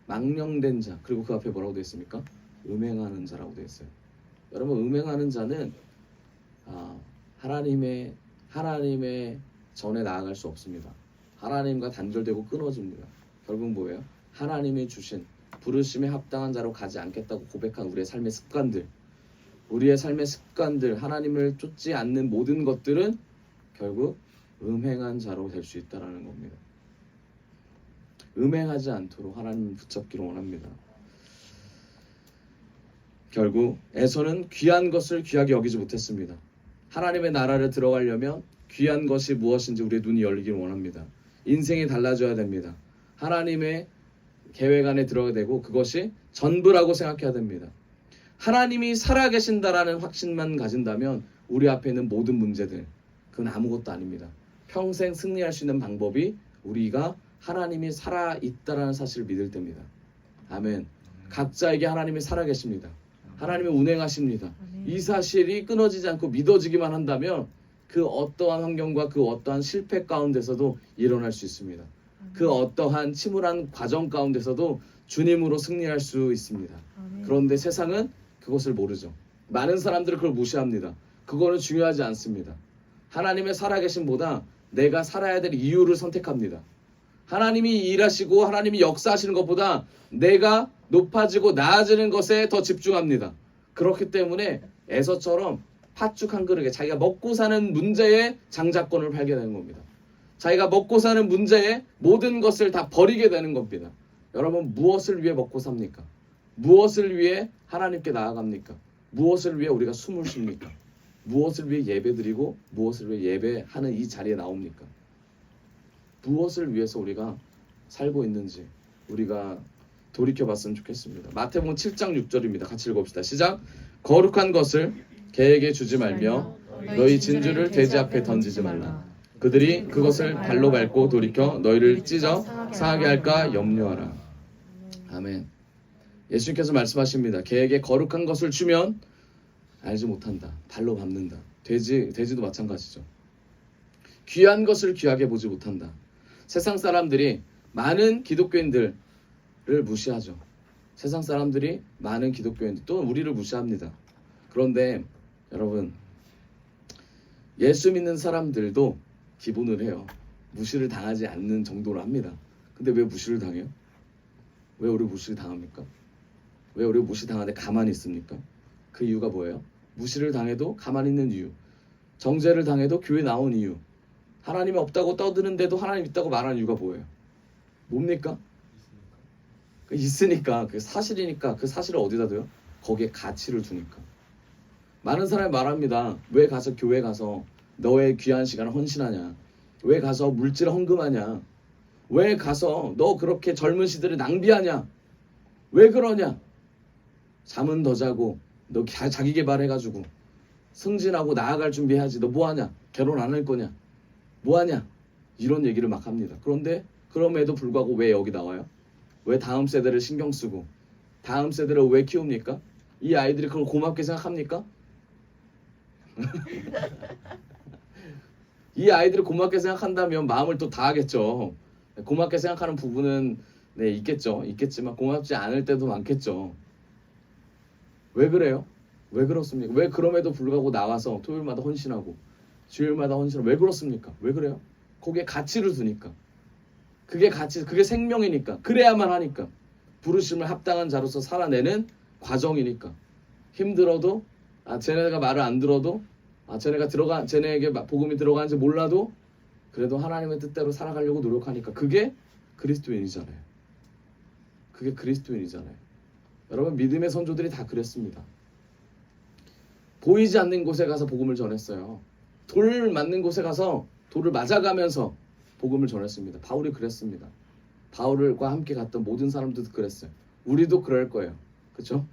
S1: 망령된 자. 그리고 그 앞에 뭐라고 되어 있습니까? 음행하는 자라고 되어 있어요. 여러분, 음행하는 자는 하나님의 전에 나아갈 수 없습니다. 하나님과 단절되고 끊어집니다. 결국 뭐예요? 하나님이 주신 부르심에 합당한 자로 가지 않겠다고 고백한 우리의 삶의 습관들, 하나님을 쫓지 않는 모든 것들은 결국 음행한 자로 될 수 있다는 겁니다. 음행하지 않도록 하나님 붙잡기를 원합니다. 결국 에서는 귀한 것을 귀하게 여기지 못했습니다. 하나님의 나라를 들어가려면 귀한 것이 무엇인지 우리의 눈이 열리기를 원합니다. 인생이 달라져야 됩니다. 하나님의 계획 안에 들어가야 되고 그것이 전부라고 생각해야 됩니다. 하나님이 살아계신다라는 확신만 가진다면 우리 앞에 있는 모든 문제들, 그건 아무것도 아닙니다. 평생 승리할 수 있는 방법이 우리가 하나님이 살아있다라는 사실을 믿을 때입니다. 아멘. 각자에게 하나님이 살아계십니다. 하나님이 운행하십니다. 이 사실이 끊어지지 않고 믿어지기만 한다면 그 어떠한 환경과 그 어떠한 실패 가운데서도 일어날 수 있습니다. 그 어떠한 침울한 과정 가운데서도 주님으로 승리할 수 있습니다. 그런데 세상은 그것을 모르죠. 많은 사람들은 그걸 무시합니다. 그거는 중요하지 않습니다. 하나님의 살아계심보다 내가 살아야 될 이유를 선택합니다. 하나님이 일하시고 하나님이 역사하시는 것보다 내가 높아지고 나아지는 것에 더 집중합니다. 그렇기 때문에 에서처럼 팥죽 한 그릇에 자기가 먹고 사는 문제에 장자권을 발견하는 겁니다. 자기가 먹고 사는 문제에 모든 것을 다 버리게 되는 겁니다. 여러분, 무엇을 위해 먹고 삽니까? 무엇을 위해 하나님께 나아갑니까? 무엇을 위해 우리가 숨을 쉽니까? 무엇을 위해 예배드리고 무엇을 위해 예배하는 이 자리에 나옵니까? 무엇을 위해서 우리가 살고 있는지 우리가 돌이켜봤으면 좋겠습니다. 마태복음 7장 6절입니다. 같이 읽어봅시다. 시작. 거룩한 것을 개에게 주지 말며 너희 진주를 돼지 앞에 던지지 말라. 그들이 그것을 발로 밟고 돌이켜 너희를 찢어 상하게 할까 염려하라. 아멘. 예수님께서 말씀하십니다. 개에게 거룩한 것을 주면 알지 못한다. 발로 밟는다. 돼지도 마찬가지죠. 귀한 것을 귀하게 보지 못한다. 세상 사람들이 많은 기독교인들을 무시하죠. 세상 사람들이 많은 기독교인들 또 우리를 무시합니다. 그런데 여러분, 예수 믿는 사람들도 기본을 해요. 무시를 당하지 않는 정도로 합니다. 근데 왜 무시를 당해요? 왜 우리 무시를 당합니까? 왜 우리 무시 당하는데 가만히 있습니까? 그 이유가 뭐예요? 무시를 당해도 가만히 있는 이유, 정죄를 당해도 교회 나온 이유, 하나님이 없다고 떠드는데도 하나님 있다고 말하는 이유가 뭐예요? 뭡니까? 있으니까, 그 사실이니까. 그 사실을 어디다 둬요? 거기에 가치를 두니까. 많은 사람이 말합니다. 왜 가서 교회 가서 너의 귀한 시간을 헌신하냐? 왜 가서 물질을 헌금하냐? 왜 가서 너 그렇게 젊은 시들을 낭비하냐? 왜 그러냐? 잠은 더 자고 너 자기 개발해가지고 승진하고 나아갈 준비해야지. 너 뭐하냐? 결혼 안 할 거냐? 뭐하냐? 이런 얘기를 막 합니다. 그런데 그럼에도 불구하고 왜 여기 나와요? 왜 다음 세대를 신경 쓰고 다음 세대를 왜 키웁니까? 이 아이들이 그걸 고맙게 생각합니까? 이 아이들을 고맙게 생각한다면 마음을 또 다하겠죠. 고맙게 생각하는 부분은 있겠죠. 있겠지만 고맙지 않을 때도 많겠죠. 왜 그래요? 왜 그렇습니까? 왜 그럼에도 불구하고 나와서 토요일마다 헌신하고 주일마다 헌신하고 왜 그렇습니까? 왜 그래요? 거기에 가치를 두니까. 그게 가치, 그게 생명이니까. 그래야만 하니까. 부르심을 합당한 자로서 살아내는 과정이니까. 힘들어도 쟤네가 말을 안 들어도 쟤네에게 복음이 들어가는지 몰라도 그래도 하나님의 뜻대로 살아가려고 노력하니까. 그게 그리스도인이잖아요. 그게 그리스도인이잖아요. 여러분, 믿음의 선조들이 다 그랬습니다. 보이지 않는 곳에 가서 복음을 전했어요. 돌 맞는 곳에 가서 돌을 맞아가면서 복음을 전했습니다. 바울이 그랬습니다. 바울과 함께 갔던 모든 사람들도 그랬어요. 우리도 그럴 거예요. 그렇죠?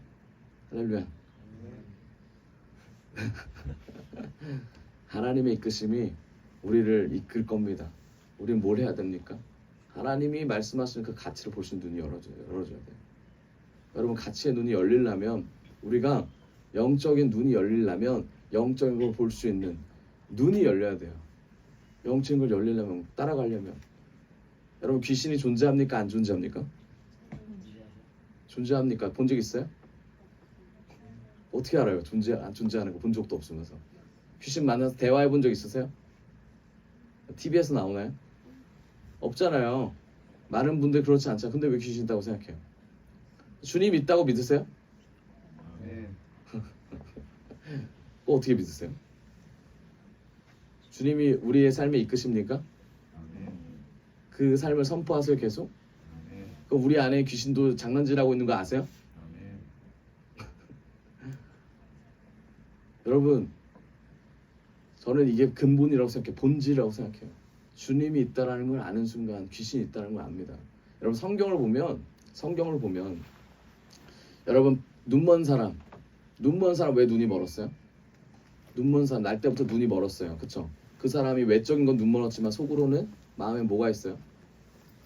S1: 할렐루야. 하나님의 이끄심이 우리를 이끌 겁니다. 우리는 뭘 해야 됩니까? 하나님이 말씀하시는 그 가치를 볼 수 있는 눈이 열어줘야 돼요. 여러분, 가치의 눈이 열리려면, 우리가 영적인 눈이 열리려면 영적인 걸 볼 수 있는 눈이 열려야 돼요. 영적인 걸 열리려면, 따라가려면. 여러분, 귀신이 존재합니까? 안 존재합니까? 존재합니까? 본 적 있어요? 어떻게 알아요? 안 존재하는 거 본 적도 없으면서. 귀신 만나서 대화해 본 적 있으세요? TV에서 나오나요? 없잖아요. 많은 분들 그렇지 않잖아요. 근데 왜 귀신 있다고 생각해요? 주님 있다고 믿으세요?
S3: 네.
S1: 어떻게 믿으세요? 주님이 우리의 삶에 이끄십니까? 그 삶을 선포하세요, 계속? 그럼 우리 안에 귀신도 장난질하고 있는 거 아세요? 여러분, 저는 이게 근본이라고 생각해요. 본질이라고 생각해요. 주님이 있다라는 걸 아는 순간 귀신이 있다는 걸 압니다. 여러분, 성경을 보면 여러분, 눈먼 사람 왜 눈이 멀었어요? 눈먼 사람 날 때부터 눈이 멀었어요. 그쵸? 그 사람이 외적인 건 눈 멀었지만 속으로는 마음에 뭐가 있어요?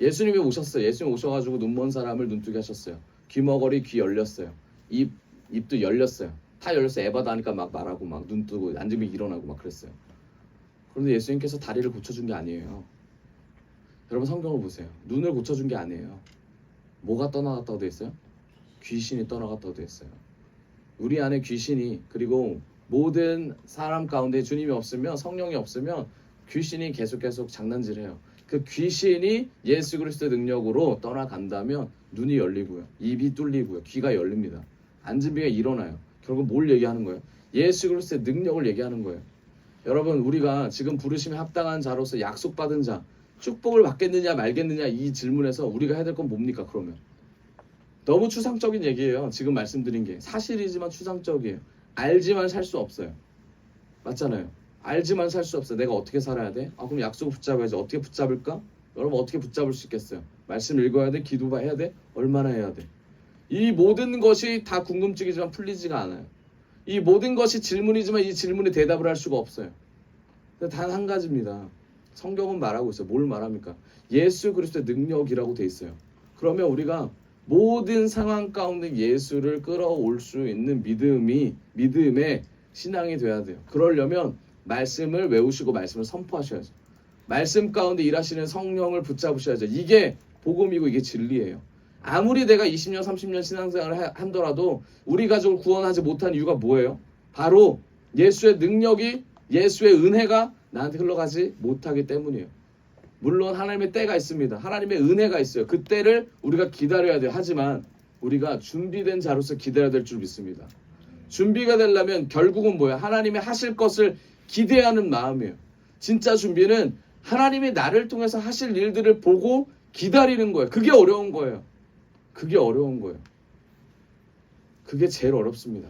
S1: 예수님이 오셨어요. 예수님 오셔가지고 눈먼 사람을 눈뜨게 하셨어요. 귀머거리 귀 열렸어요. 입도 열렸어요. 다 열렸어요. 에바다 하니까 막 말하고 막 눈 뜨고 앉으면 일어나고 막 그랬어요. 그런데 예수님께서 다리를 고쳐준 게 아니에요. 여러분, 성경을 보세요. 눈을 고쳐준 게 아니에요. 뭐가 떠나갔다고 돼 있어요? 귀신이 떠나갔다고 돼 있어요. 우리 안에 귀신이, 그리고 모든 사람 가운데 주님이 없으면, 성령이 없으면 귀신이 계속 장난질해요. 그 귀신이 예수 그리스도의 능력으로 떠나간다면 눈이 열리고요, 입이 뚫리고요, 귀가 열립니다. 앉은비가 일어나요. 결국 뭘 얘기하는 거예요? 예수 그리스도의 능력을 얘기하는 거예요. 여러분, 우리가 지금 부르심에 합당한 자로서 약속받은 자, 축복을 받겠느냐 말겠느냐 이 질문에서 우리가 해야 될 건 뭡니까? 그러면 너무 추상적인 얘기예요. 지금 말씀드린 게 사실이지만 추상적이에요. 알지만 살 수 없어요. 맞잖아요. 알지만 살 수 없어요. 내가 어떻게 살아야 돼? 그럼 약속을 붙잡아야지. 어떻게 붙잡을까? 여러분, 어떻게 붙잡을 수 있겠어요? 말씀 읽어야 돼? 기도해야 돼? 얼마나 해야 돼? 이 모든 것이 다 궁금증이지만 풀리지가 않아요. 이 모든 것이 질문이지만 이 질문에 대답을 할 수가 없어요. 단 한 가지입니다. 성경은 말하고 있어요. 뭘 말합니까? 예수 그리스도의 능력이라고 돼 있어요. 그러면 우리가 모든 상황 가운데 예수를 끌어올 수 있는 믿음의 신앙이 돼야 돼요. 그러려면 말씀을 외우시고 말씀을 선포하셔야죠. 말씀 가운데 일하시는 성령을 붙잡으셔야죠. 이게 복음이고 이게 진리예요. 아무리 내가 20년 30년 신앙생활을 한더라도 우리 가족을 구원하지 못한 이유가 뭐예요? 바로 예수의 능력이, 예수의 은혜가 나한테 흘러가지 못하기 때문이에요. 물론 하나님의 때가 있습니다. 하나님의 은혜가 있어요. 그 때를 우리가 기다려야 돼요. 하지만 우리가 준비된 자로서 기다려야 될 줄 믿습니다. 준비가 되려면 결국은 뭐야? 하나님이 하실 것을 기대하는 마음이에요. 진짜 준비는 하나님이 나를 통해서 하실 일들을 보고 기다리는 거예요. 그게 어려운 거예요. 그게 어려운 거예요. 그게 제일 어렵습니다.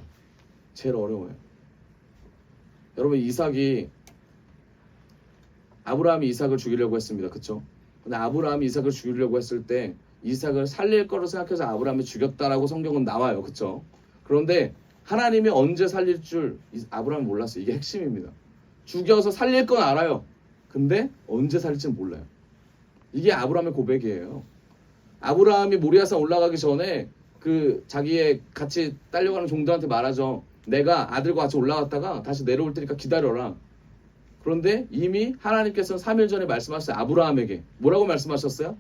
S1: 제일 어려워요. 여러분, 아브라함이 이삭을 죽이려고 했습니다. 그쵸? 근데 아브라함이 이삭을 죽이려고 했을 때 이삭을 살릴 거로 생각해서 아브라함이 죽였다라고 성경은 나와요. 그쵸? 그런데 하나님이 언제 살릴 줄 아브라함이 몰랐어요. 이게 핵심입니다. 죽여서 살릴 건 알아요. 근데 언제 살릴지는 몰라요. 이게 아브라함의 고백이에요. 아브라함이 모리아산 올라가기 전에 그 자기의 같이 딸려가는 종들한테 말하죠. 내가 아들과 같이 올라갔다가 다시 내려올 테니까 기다려라. 그런데 이미 하나님께서는 3일 전에 말씀하셨어요. 아브라함에게 뭐라고 말씀하셨어요?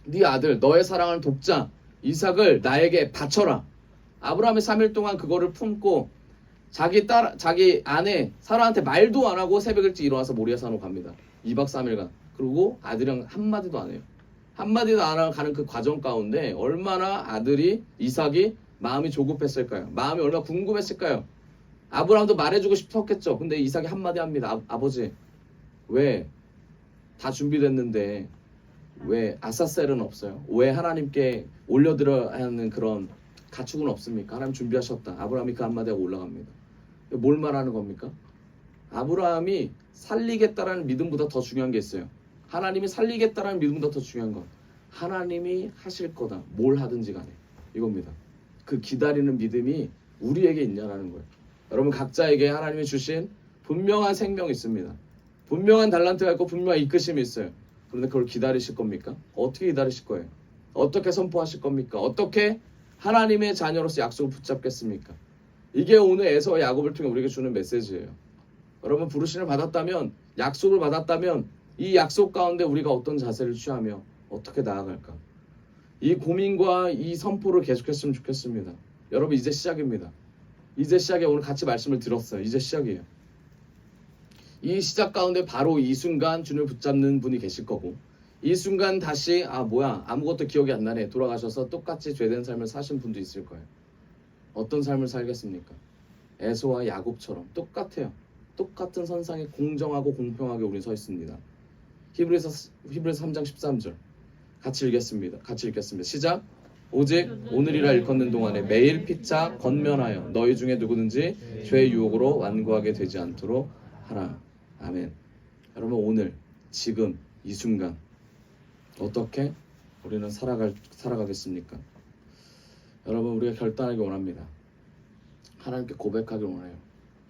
S1: 네 아들, 너의 사랑하는 독자 이삭을 나에게 바쳐라. 아브라함이 3일 동안 그거를 품고 자기 아내 사라한테 말도 안 하고 새벽 일찍 일어나서 모리아산으로 갑니다. 2박 3일간. 그리고 아들이랑 한마디도 안 해요. 한마디도 안 하고 가는 그 과정 가운데 얼마나 이삭이 마음이 조급했을까요? 마음이 얼마나 궁금했을까요? 아브라함도 말해주고 싶었겠죠. 근데 이삭이 한마디 합니다. 아버지, 왜 다 준비됐는데 왜 아사셀은 없어요? 왜 하나님께 올려드려야 하는 그런 가축은 없습니까? 하나님 준비하셨다. 아브라함이 그 한마디하고 올라갑니다. 뭘 말하는 겁니까? 아브라함이 살리겠다라는 믿음보다 더 중요한 게 있어요. 하나님이 살리겠다라는 믿음보다 더 중요한 건 하나님이 하실 거다. 뭘 하든지 간에. 이겁니다. 그 기다리는 믿음이 우리에게 있냐라는 거예요. 여러분, 각자에게 하나님이 주신 분명한 생명이 있습니다. 분명한 달란트가 있고 분명한 이끄심이 있어요. 그런데 그걸 기다리실 겁니까? 어떻게 기다리실 거예요? 어떻게 선포하실 겁니까? 어떻게 하나님의 자녀로서 약속을 붙잡겠습니까? 이게 오늘 에서와 야곱을 통해 우리에게 주는 메시지예요. 여러분, 부르심을 받았다면, 약속을 받았다면 이 약속 가운데 우리가 어떤 자세를 취하며 어떻게 나아갈까? 이 고민과 이 선포를 계속했으면 좋겠습니다. 여러분, 이제 시작입니다. 이제 시작에 오늘 같이 말씀을 들었어요. 이제 시작이에요. 이 시작 가운데 바로 이 순간 주님을 붙잡는 분이 계실 거고, 이 순간 다시 아무것도 기억이 안 나네 돌아가셔서 똑같이 죄된 삶을 사신 분도 있을 거예요. 어떤 삶을 살겠습니까? 에서와 야곱처럼 똑같아요. 똑같은 선상에 공정하고 공평하게 우리 서 있습니다. 히브리서 3장 13절 같이 읽겠습니다. 시작. 오직 오늘이라 일컫는 동안에 매일 피차 건면하여 너희 중에 누구든지 죄의 유혹으로 완고하게 되지 않도록 하라. 아멘. 여러분, 오늘 지금 이 순간 어떻게 우리는 살아가겠습니까? 여러분, 우리가 결단하기 원합니다. 하나님께 고백하길 원해요.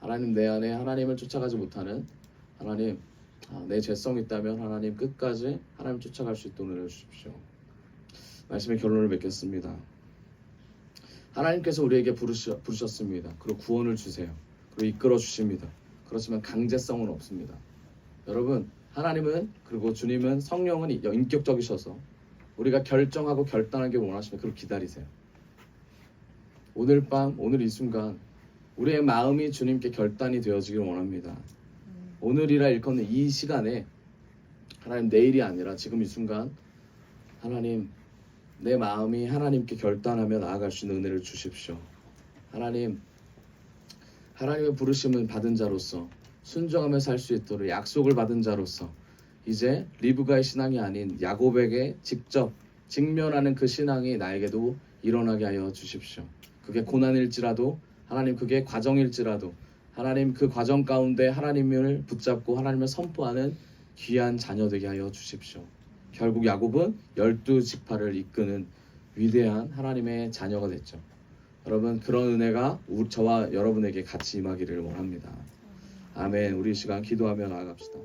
S1: 하나님, 내 안에 하나님을 쫓아가지 못하는 하나님, 내 죄성이 있다면 하나님 끝까지 하나님 쫓아갈 수 있도록 은혜를 주십시오. 말씀의 결론을 맺겠습니다. 하나님께서 우리에게 부르셨습니다. 그리고 구원을 주세요. 그리고 이끌어 주십니다. 그렇지만 강제성은 없습니다. 여러분, 하나님은, 그리고 주님은, 성령은 인격적이셔서 우리가 결정하고 결단하길 원하시면 그걸 기다리세요. 오늘 밤, 오늘 이 순간 우리의 마음이 주님께 결단이 되어지길 원합니다. 오늘이라 일컫는 이 시간에 하나님, 내일이 아니라 지금 이 순간 하나님, 내 마음이 하나님께 결단하며 나아갈 수 있는 은혜를 주십시오. 하나님, 하나님의 부르심을 받은 자로서 순종하며 살 수 있도록 약속을 받은 자로서 이제 리브가의 신앙이 아닌 야곱에게 직접 직면하는 그 신앙이 나에게도 일어나게 하여 주십시오. 그게 고난일지라도 하나님, 그게 과정일지라도 하나님, 그 과정 가운데 하나님을 붙잡고 하나님을 선포하는 귀한 자녀 되게 하여 주십시오. 결국 야곱은 12지파를 이끄는 위대한 하나님의 자녀가 됐죠. 여러분, 그런 은혜가 저와 여러분에게 같이 임하기를 원합니다. 아멘. 우리 이 시간 기도하며 나아갑시다.